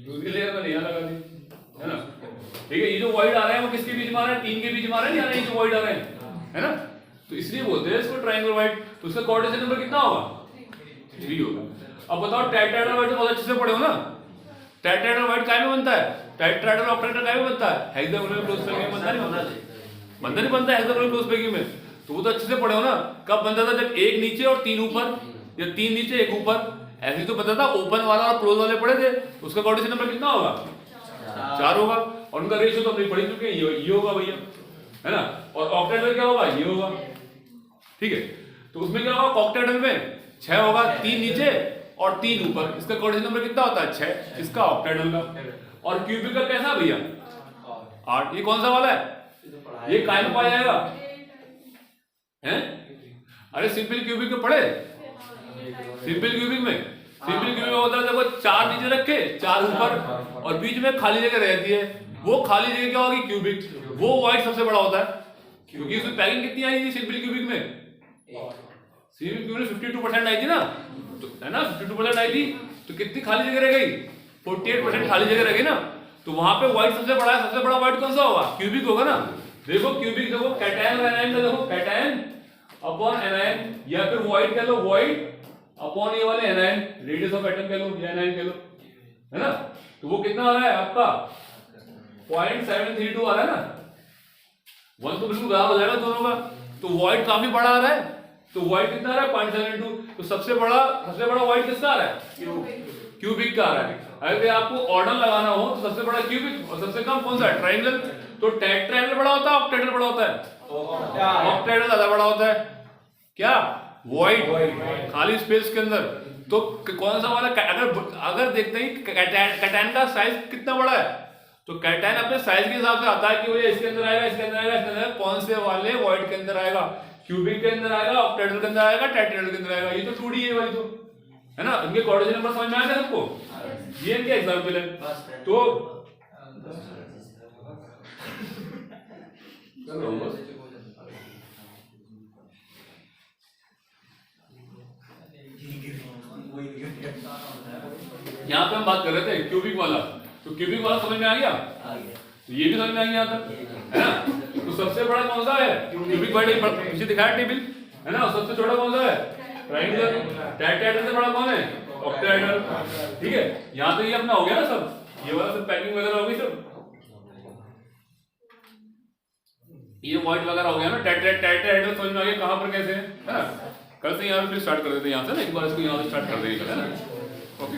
दूसरी लेयर मैंने यहाँ लगा दी, है ना। ठीक है, ये जो व्हाइट आ रहा है वो किसके बीच में आ रहा है, 3 के बीच में आ रहा है, या नहीं जो व्हाइट आ रहे हैं, है ना। तो इसलिए बोलते हैं इसको ट्रायंगल व्हाइट। तो उसका कोऑर्डिनेशन नंबर कितना होगा, 3 होगा। अब बताओ टेट्राहेड्रल व्हाइट बहुत अच्छे से पढ़े हो ना। टेट्राहेड्रल व्हाइट काय में बनता है, टेट्राहेड्रल ऑक्टाहेड्रल काय में बनता है, हेक्सागोनल क्लोज पैकिंग में बनता नहीं बनता है हेक्सागोनल क्लोज पैकिंग में। तो वो तो अच्छे से पढ़े हो ना। कब बनता था, जब एक नीचे और 3 ऊपर, या 3 नीचे 1 ऊपर, ऐसे तो बनता था। ओपन वाला और क्लोज वाले पढ़े थे, उसका कोऑर्डिनेशन नंबर कितना होगा, 4 होगा। और उनका रेशियो तो अपने पढ़ चुके हैं, ये होगा भैया, है ना। और ऑक्टाहेड्रल क्या होगा, ये होगा, ठीक है। तो उसमें क्या होगा, ऑक्टाहेड्रल में 6 होगा, 3 नीचे और 3 ऊपर, इसका कोऑर्डिनेशन नंबर कितना होता है, 6, इसका ऑक्टाहेड्रल का। और क्यूबिक का कैसा भैया, 8। ये कौन सा वाला है, ये काय में पाया जाएगा, हैं? अरे सिंपल क्यूबिक में पढ़े, सिंपल क्यूबिक में, सिंपल क्यूबिक में होता है देखो, 4 नीचे रखे, 4 ऊपर, और बीच में खाली जगह रहती है। वो खाली जगह क्या होगी, क्यूबिक। वो व्हाइट सबसे बड़ा होता है, क्योंकि उसमें पैकिंग कितनी आई थी सिंपल क्यूबिक में, सिंपल क्यूबिक में 52% आई थी ना, तो है ना, 52% आई थी। तो कितनी खाली जगह रह गई, 48% खाली जगह रह गई ना। तो वहां पे व्हाइट सबसे बड़ा है, सबसे बड़ा व्हाइट कौन सा होगा, क्यूबिक होगा ना। देखो क्यूबिक, देखो कैटायन और एनायन का, देखो कैटायन अपॉन एनायन, या फिर व्हाइट कह लो, व्हाइट अपॉन ये वाले एनायन, रेडियस ऑफ एटम कह लो या एनायन कह लो, है ना। तो वो कितना आ रहा है आपका, 0.732 आ रहा है ना। 1 तो बिल्कुल बराबर हो जाएगा दोनों का। तो व्हाइट काफी बड़ा आ रहा है, तो व्हाइट कितना आ रहा है, 0.72। तो सबसे बड़ा व्हाइट किसका आ रहा है, क्यूबिक का आ रहा है। अगर आपको ऑर्डर लगाना हो तो सबसे बड़ा क्यूबिक और सबसे कम कौन सा है, ट्रायंगल। तो टेट्राहेड्रल बड़ा होता है, ऑक्टाहेड्रल बड़ा होता है, ऑक्टाहेड्रल ज्यादा बड़ा होता है। क्या, व्हाइट खाली स्पेस के अंदर। तो कौन सा वाला, अगर देखते हैं कैटायन का साइज कितना बड़ा है, तो कैटायन अपने साइज के हिसाब से आता है कि वो इसके अंदर आएगा, इसके अंदर आएगा, इसके अंदर, कौन से वाले व्हाइट के अंदर आएगा, क्यूबिक के अंदर आएगा, ऑक्टाहेड्रल के अंदर आएगा, टेट्राहेड्रल के अंदर आएगा। ये तो 2D है वाली, तो है ना। इनके कोऑर्डिनेशन नंबर समझ में आया सबको, ये इनके एग्जांपल है। तो यहाँ पे हम बात कर रहे थे क्यूबिक वाला, तो क्यूबिक वाला समझ में आ गया, तो ये भी समझ में आ गया था, है ना। तो सबसे बड़ा कौन सा है, क्यूबिक वाइट, पीछे दिखाया टेबल, है ना। सबसे छोटा कौन सा है, ट्रायंगल। टेट्राहेड्रल से बड़ा कौन है, ऑक्टाहेड्रल, ठीक है। यहाँ तो ये अपना हो गया ना सब, ये वाला सब पैकिंग वगैरह हो गई सब, ये व्हाइट वगैरह हो गया ना। टेट्राहेड्रल समझ में आ गया कहाँ पर कैसे है ना। कल से यहाँ पे स्टार्ट कर देते हैं, यहाँ से ना, एक बार इसको यहाँ से स्टार्ट कर देंगे, है ना। ओके।